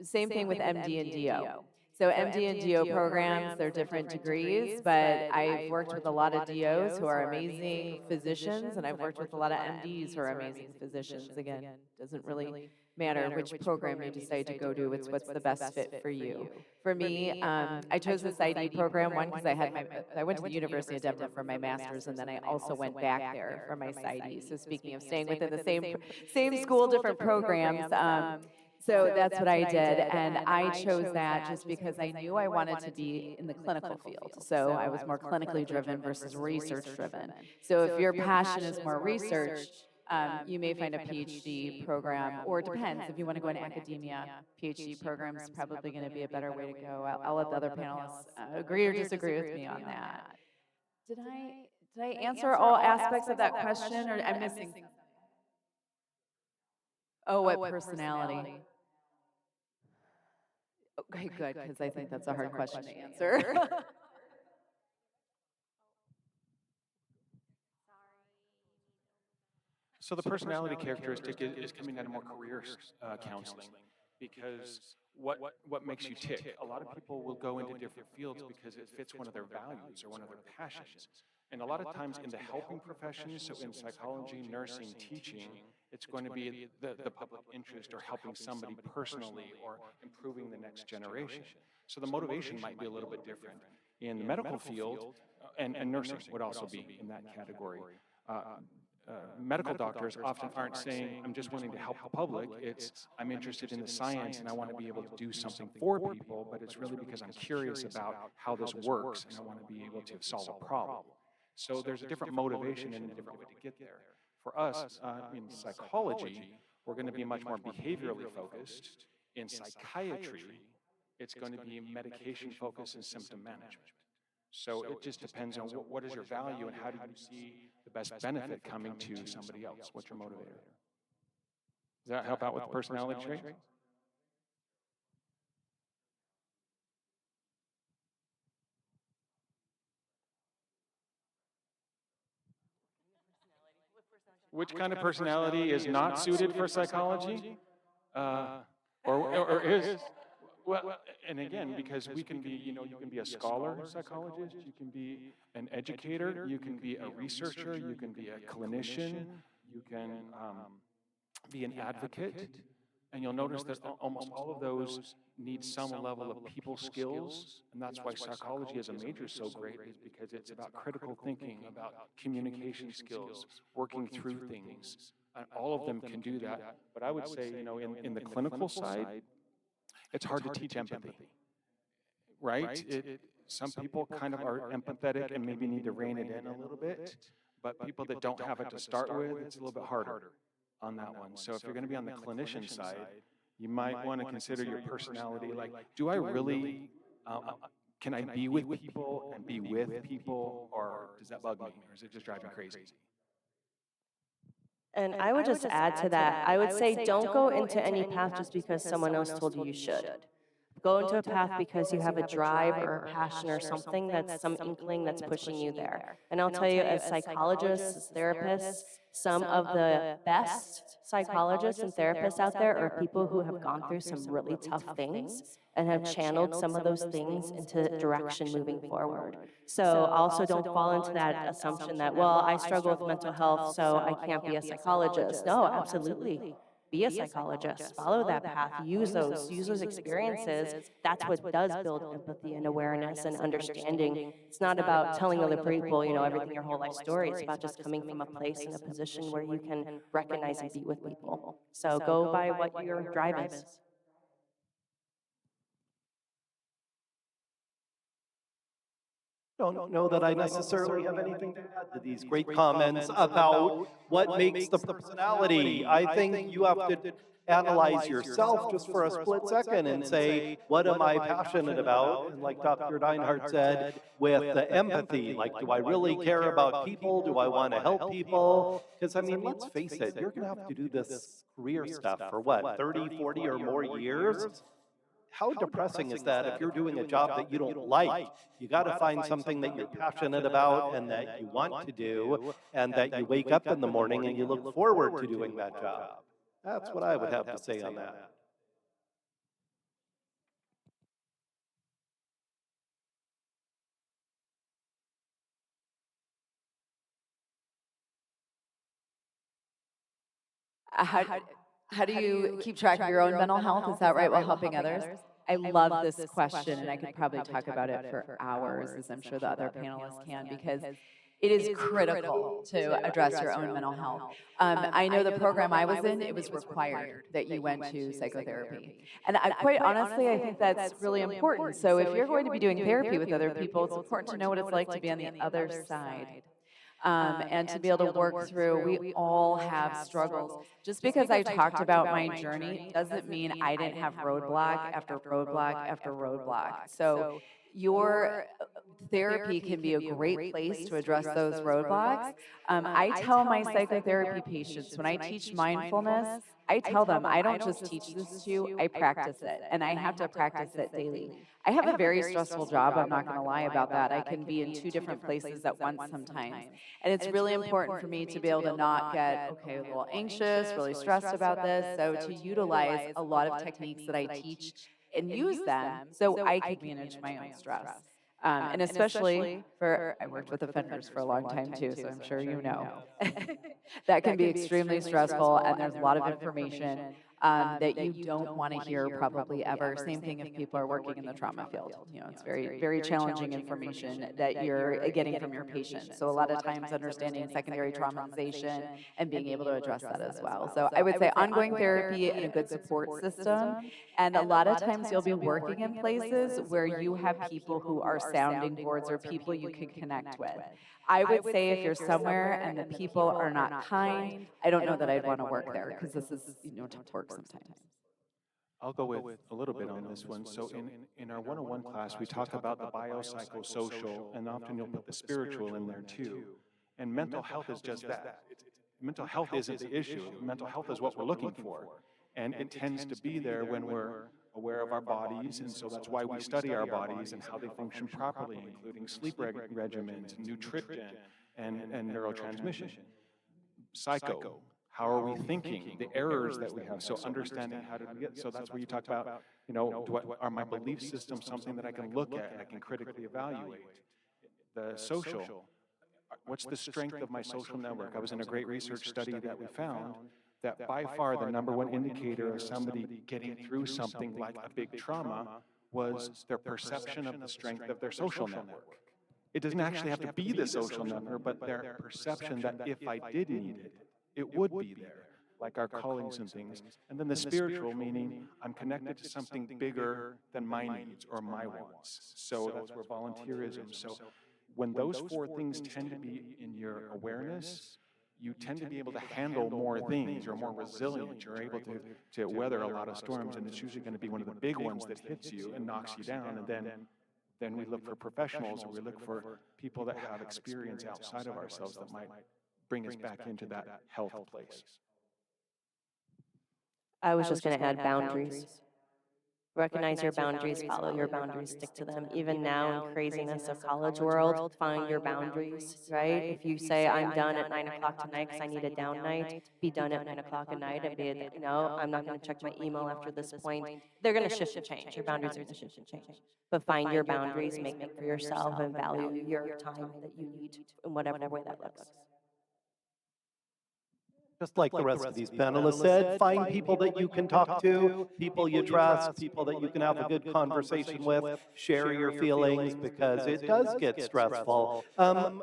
Same thing with MD and DO. So MD and DO programs, they're different degrees, but I've worked with a lot of DOs who are amazing physicians, and I've worked with a lot of MDs who are amazing physicians. Again, doesn't really matter which program you decide to go to, it's what's the best fit for you. For me, I chose the PsyD program, one, because I went to the University of Denver for my master's, and then I also went back there for my PsyD. So speaking of staying within the same school, different programs, so that's what I did, and I chose that just because I knew I wanted to be in the clinical field. So I was more clinically driven versus research driven. So if your passion is more research, you may find a PhD program, or it depends. If you want to go into academia, PhD program is probably going to be a better way to go. I'll let the other panelists agree or disagree with me on that. Did I answer all aspects of that question, or I'm missing something? Oh, what personality? Okay, good, because I think that's a hard question to answer. So the personality characteristic is coming out of more career counseling, because what makes you tick? A lot of people will go into different fields because it fits one of their values or one of their passions. And a lot of times in the helping professions, so in psychology, nursing, teaching, it's going to be the public interest or helping somebody personally or improving the next generation. So the motivation might be a little bit different. In the medical field, and nursing would also be in that category. Medical doctors often aren't saying, I'm just wanting to help the public. It's, I'm interested in the science and I want to be able to do something for people, but it's really because I'm curious about how this works and I want to be able to solve a problem. So there's a different motivation and a different way to get there. For us, in psychology, we're going to be much more behaviorally focused. In psychiatry, it's going to be medication focused and symptom management. So it just depends on what is your value and how do you see the best benefit coming to somebody else? What's your motivator? Does that help out with the personality trait? which kind of personality is not suited for psychology, or is, well, and again, because we can be, you can be a scholar psychologist, you can be an educator, you can be a researcher, you can be a clinician, you can be an advocate, and you'll notice that almost all of those need some level of people skills, and that's why psychology as a major is so great, is because it's about critical thinking, about communication skills, working through things, and all of them can do that. But I would say, in the clinical side, it's hard to teach empathy, right? Some people kind of are empathetic and maybe need to rein it in a little bit, but people that don't have it to start with, it's a little bit harder on that one. So if you're going to be on the clinician side, you might want to consider your personality. Like, do I really, can I be with people and be with people, or does that bug me, or does it just drive me crazy? And I would just add to that, I would say don't go into any path just because someone else told you you should. Go into a path because you have a drive or a passion or something that's some inkling that's pushing you there. And I'll tell you, as psychologists, as therapists, some of the best psychologists and therapists out there are people who have gone through some really tough things and have channeled some of those things into direction moving forward. So also don't fall into that assumption that, well, I struggle with mental health, so I can't be a psychologist. No, absolutely. Be a psychologist, follow that path, use those experiences. That's what does build empathy and awareness and understanding. It's not about telling other people, everything your whole life story. It's about just coming from a place and a position where you can recognize and be with people. So go by what your drive is. Don't know that I necessarily have anything to add to these great comments about what makes the personality. I think you have to analyze yourself just for a split second and say, what am I passionate about? And like Dr. Deinhardt said, with the empathy, like, do I really care about people? Do I want to help people? Because, I mean, let's face it, you're going to have to do this career stuff for what, 30, 40 or more years? How depressing is that if you're doing a job that you don't like? You got to find something that you're passionate about and that you want to do, and that you wake up in the morning and you look forward to doing that job. That's what I would have to say on that. How do you keep track of your own mental health? Is that right, while helping others? I love this question, and I could probably talk about it for hours, as I'm sure the other panelists can, because it is critical to address your own mental health. I know the program I was in, it was required that you went to psychotherapy. And quite honestly, I think that's really important. So if you're going to be doing therapy with other people, it's important to know what it's like to be on the other side. And to be able to work through, we all have struggles. Just because I talked about my journey doesn't mean I didn't have roadblock after roadblock after roadblock. So your therapy can be a great place to address those roadblocks. I tell my psychotherapy patients, when I teach mindfulness, I tell them, I don't just teach this to you, I practice it, and I have to practice it daily. I have a very stressful job, I'm not going to lie about that. I can be in 2 different places at once sometimes. And it's really important for me to be able to not get, a little anxious, really stressed about this. So to utilize a lot of techniques that I teach and use them so I can manage my own stress. And especially I worked with offenders for a long time too, so I'm sure you know. That can be extremely stressful, and there's a lot of information that you don't want to hear probably ever. Same thing if people are working in the trauma field. It's very, very challenging information that you're getting from your patients. So a lot of times understanding secondary traumatization and being able to address that as well. So I would say ongoing therapy and a good support system. And a lot of times you'll be working in places where you have people who are sounding boards or people you can connect with. I would say if you're somewhere and the people are not kind, I don't know that I'd want to work there, because this is tough work sometimes. I'll go with a little bit on this one. So in our 101 class, we talk about the biopsychosocial, and often you'll put the spiritual in there too. And mental health is just that. Mental health isn't the issue. Mental health is what we're looking for. And it tends to be there when we're aware of our bodies, and so that's why we study our bodies and how they function properly, including sleep regimens, nutrition, and neurotransmission. psycho. How are we thinking? The errors that we have. So understanding how to get. So that's where you talk about, are my belief systems something that I can look at and I can critically evaluate? The social. What's the strength of my social network? I was in a great research study that we found that by far the number one indicator of somebody getting through something like a big trauma was their perception of the strength of their social network. It doesn't actually have to be the social network, but their perception that if I did need it, it would be there, like our callings and things. And then the spiritual, meaning I'm connected to something bigger than my needs or my wants. So that's where volunteerism. So when those four things tend to be in your awareness, you tend to be able to handle more things. You're more resilient. You're able to weather a lot of storms, and it's usually going to be one of the big ones that hits you and knocks you down. And then we look for professionals, or we look for people that have experience outside of ourselves that might bring us back into that health place. I was just going to add boundaries. Recognize your boundaries, follow your boundaries, stick to them. Even now in craziness of college world, find your boundaries, right? If you say, I'm done at 9 o'clock tonight because I need a down night, be done at 9 o'clock at night and be, I'm not going to check my email after this point. They're going to shift and change. Your boundaries are going to shift and change. But find your boundaries, make them for yourself, and value your time that you need in whatever way that looks. Just like the rest of these panelists said, find people that you can talk to, people you trust, people that you can have a good conversation with, share your feelings, because it does get stressful.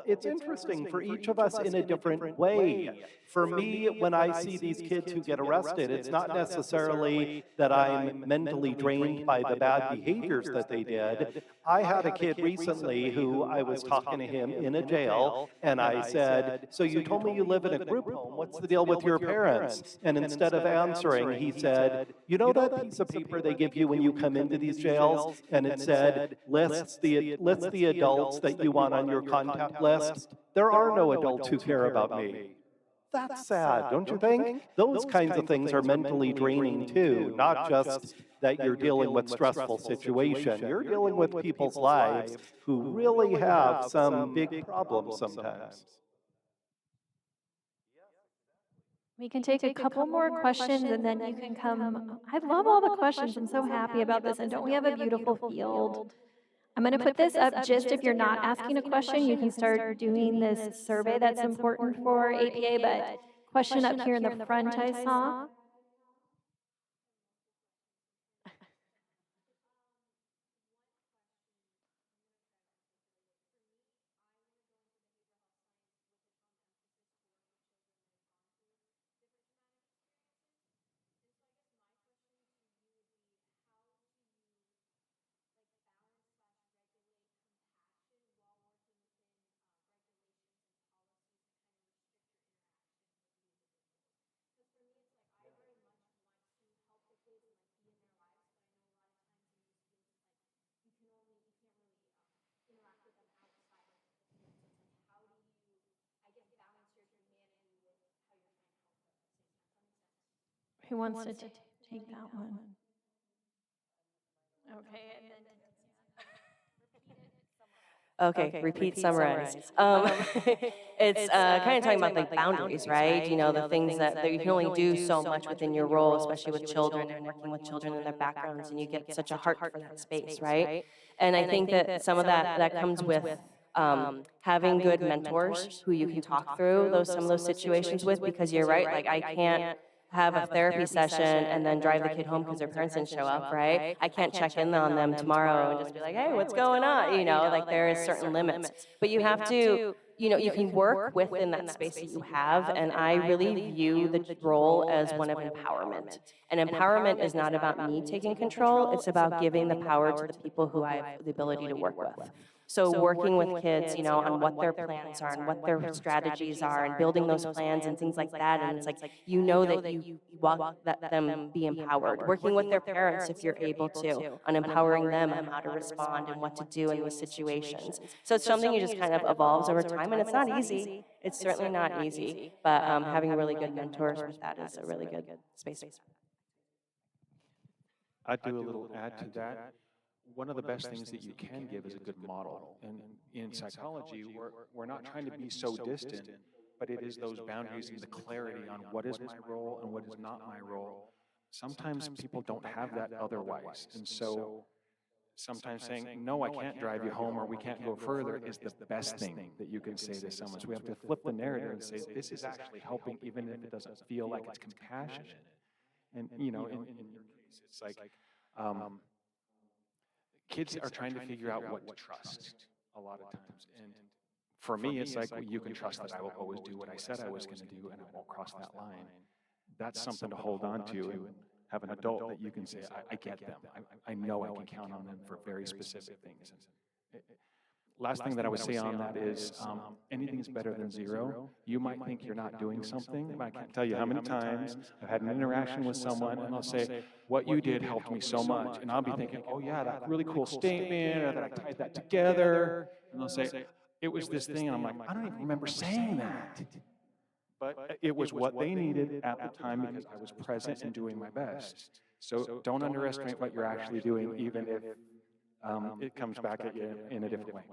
It's interesting for each of us in a different way. For me, when I see these kids who get arrested, it's not necessarily that I'm mentally drained by the bad behaviors that they did. I had a kid recently who I was talking to him in a jail, and I said, so you told me you live in a group home. What's the deal with your parents? And instead of answering, he said, you know that piece of paper they give you when you come into these jails? And it said, lists the adults that you want on your contact list. There are no adults who care about me. That's sad, don't you think? Those kinds of things are mentally draining too, not just that you're dealing with stressful situation. You're dealing with people's lives who really have some big problems sometimes. We can take a couple more questions and then you can come. I love all the questions. I'm so happy about this. And don't we have a beautiful field? I'm going to put this up just if you're not asking a question, you can start doing this survey that's important for APA, but question up here in the front I saw. Who wants to take that one? Okay, and then Okay, repeat, summarize. It's kind of talking about like boundaries, right? The things that you can only do so much within your role, especially with children and working with children and their backgrounds, and you get such a heart for that space, right? And I think that some of that comes with having good mentors who you can talk through some of those situations with, because you're right, like I can't have a therapy session and then drive the kid home because their parents didn't show up, right? I can't check in on them tomorrow and just be like, hey, what's going on? Like there is certain limits. But you have to, you can work within that space that you have, and I really view the role as one of empowerment. And empowerment is not about me taking control, it's about giving the power to the people who I have the ability to work with. So working with kids, on what their plans are and what their strategies are, and building those plans and things like that. And it's like, that you let them be empowered. Working with their parents, if you're able to, on empowering them on how to respond and what to do in these situations. So it's something you just kind of evolves over time, and it's not easy. It's certainly not easy, but having really good mentors with that is a really good space. I'd do a little add to that. One of the best things that you can give is a good model. And in psychology, we're not trying to be so distant. but it is those boundaries and the clarity on what is my role and what is not my role. Sometimes people don't have that otherwise. And so sometimes saying, no, I can't drive you home or we can't go further is the best thing that you can say to someone. So we have to flip the narrative and say, this is actually helping, even if it doesn't feel like it's compassionate. And, you know, in your case, it's like kids are trying to figure out what to trust a lot of times. And for me, it's like, well, you can trust that I will always do what I said I was going to do and I won't cross that line. That's something to hold on to and have an adult that you can say, I get them. I know I can count on them for very specific things. Last thing that I would say on that is anything is better than zero. You might think you're not doing something, but I can't tell you how many times I've had an interaction with someone and they'll say, what you did helped me so much. And I'll be thinking, oh yeah, that really cool statement, or that I tied that together. And they'll say, it was this thing. And I'm like, I don't even remember saying that. But it was what they needed at the time because I was present and doing my best. So don't underestimate what you're actually doing, even if it comes back at you in a different way.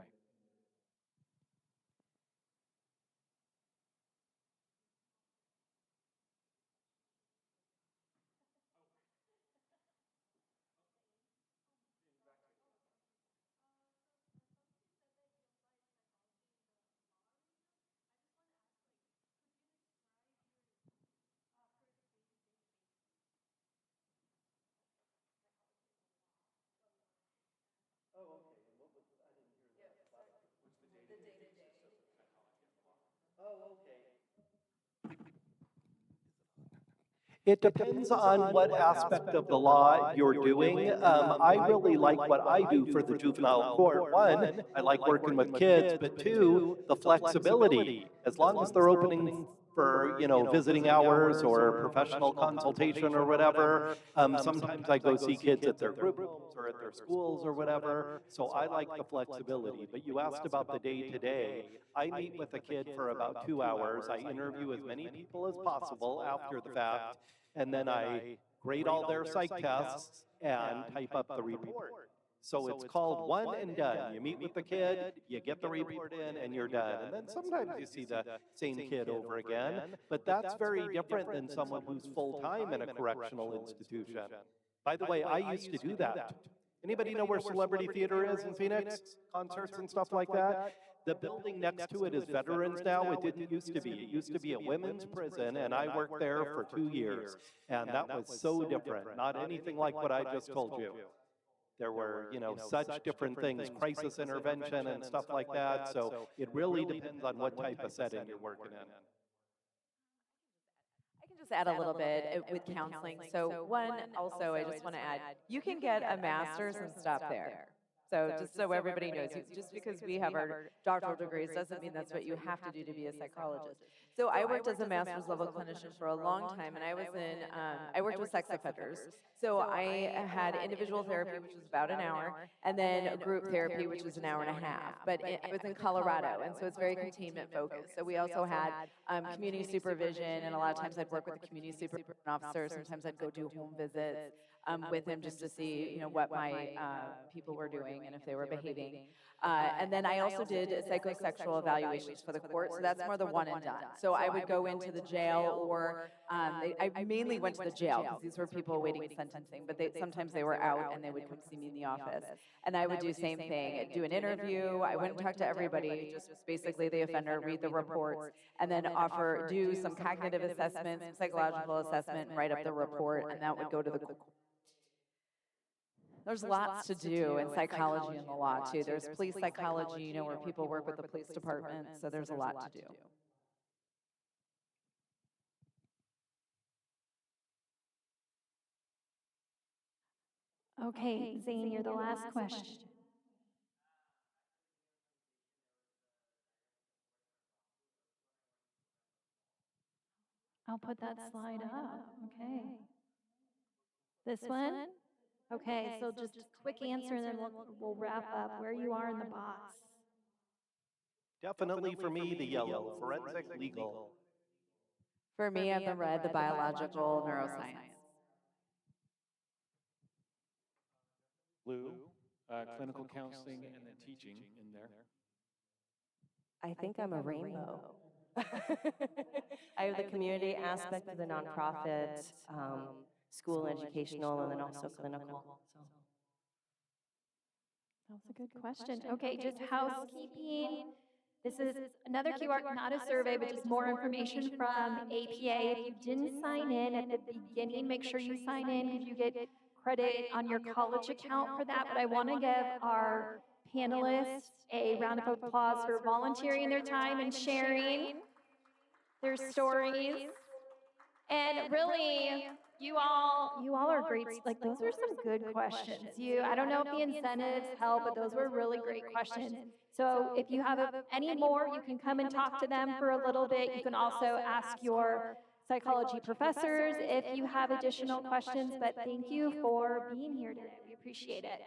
It depends on what aspect of the law you're doing. I really like what I do for the juvenile court. One, I like working with kids, but two, the flexibility. As long as they're opening for, visiting hours or professional consultation or whatever, sometimes I go see kids at their group homes or at their schools or whatever, so I like the flexibility. But you asked about the day-to-day. I meet with a kid for about 2 hours. I interview as many people as possible after the fact, and then I grade all their psych tests and type up the report. So it's called one and done. You meet with the kid, you get the report in, and you're done. And then sometimes you see the same kid over again, but that's very different than someone who's full-time in a correctional institution. By the way, I used to do that. Anybody know where Celebrity Theater is in Phoenix? Concerts and stuff like that? The building next to it is veterans now. It didn't used to be. It used to be a women's prison, and I worked there for 2 years. And that was so different. Not anything like what I just told you. There were, such different things, crisis intervention and stuff like that. So it really depends on what type of setting you're working in. I can just add a little bit with counseling. So one, also, I just want to add, you can get a master's and stop there. So just so everybody knows, just because we have our doctoral degrees doesn't mean that's what you have to do to be a psychologist. So I worked as a master's level clinician for a long time, and I worked with sex offenders. So I had individual therapy, which was about an hour, and then group therapy, which was an hour and a half. But I was in Colorado, and so it's very containment focused. So we also had community supervision, and a lot of times I'd work with the community supervision officer. Sometimes I'd go do home visits with him just to see, what my people were doing and if they were behaving. And then I also did psychosexual evaluations for the court, so that's more the one and done. So I would go into the jail, or I mainly went to the jail because these were people waiting sentencing, but sometimes they were out and they would come see me in the office. And I would do the same thing, do an interview. I wouldn't talk to everybody, just basically the offender, read the reports, and then do some cognitive assessments, psychological assessment, write up the report, and that would go to the court. There's lots to do in psychology and the law, too. There's police psychology, where people work with the police department, so there's a lot to do. Okay, Zane, you're the last question. I'll put that slide up. Okay. This one? Okay, so just quick answer, and then we'll wrap up where you are in the box. Definitely for me, the yellow, forensic legal. For me, I'm the red, the biological neuroscience. Blue, clinical counseling and then teaching in there. I think I'm a rainbow. I have the community aspect of the nonprofit, school educational, and then also clinical. So. That's a good question. Okay, just housekeeping. This is another QR, not a survey, but just more information from APA. If you didn't sign in at the beginning, make sure you sign in because you get credit on your college account for that. But I want to give our panelists a round of applause for volunteering their time and sharing their stories. And really, you all are great. Like, those are some good questions. I don't know if the incentives help, but those were really great questions. So if you have any more, you can come and talk to them for a little bit. You can also ask your psychology professors if you have additional questions, but thank you for being here today. We appreciate it.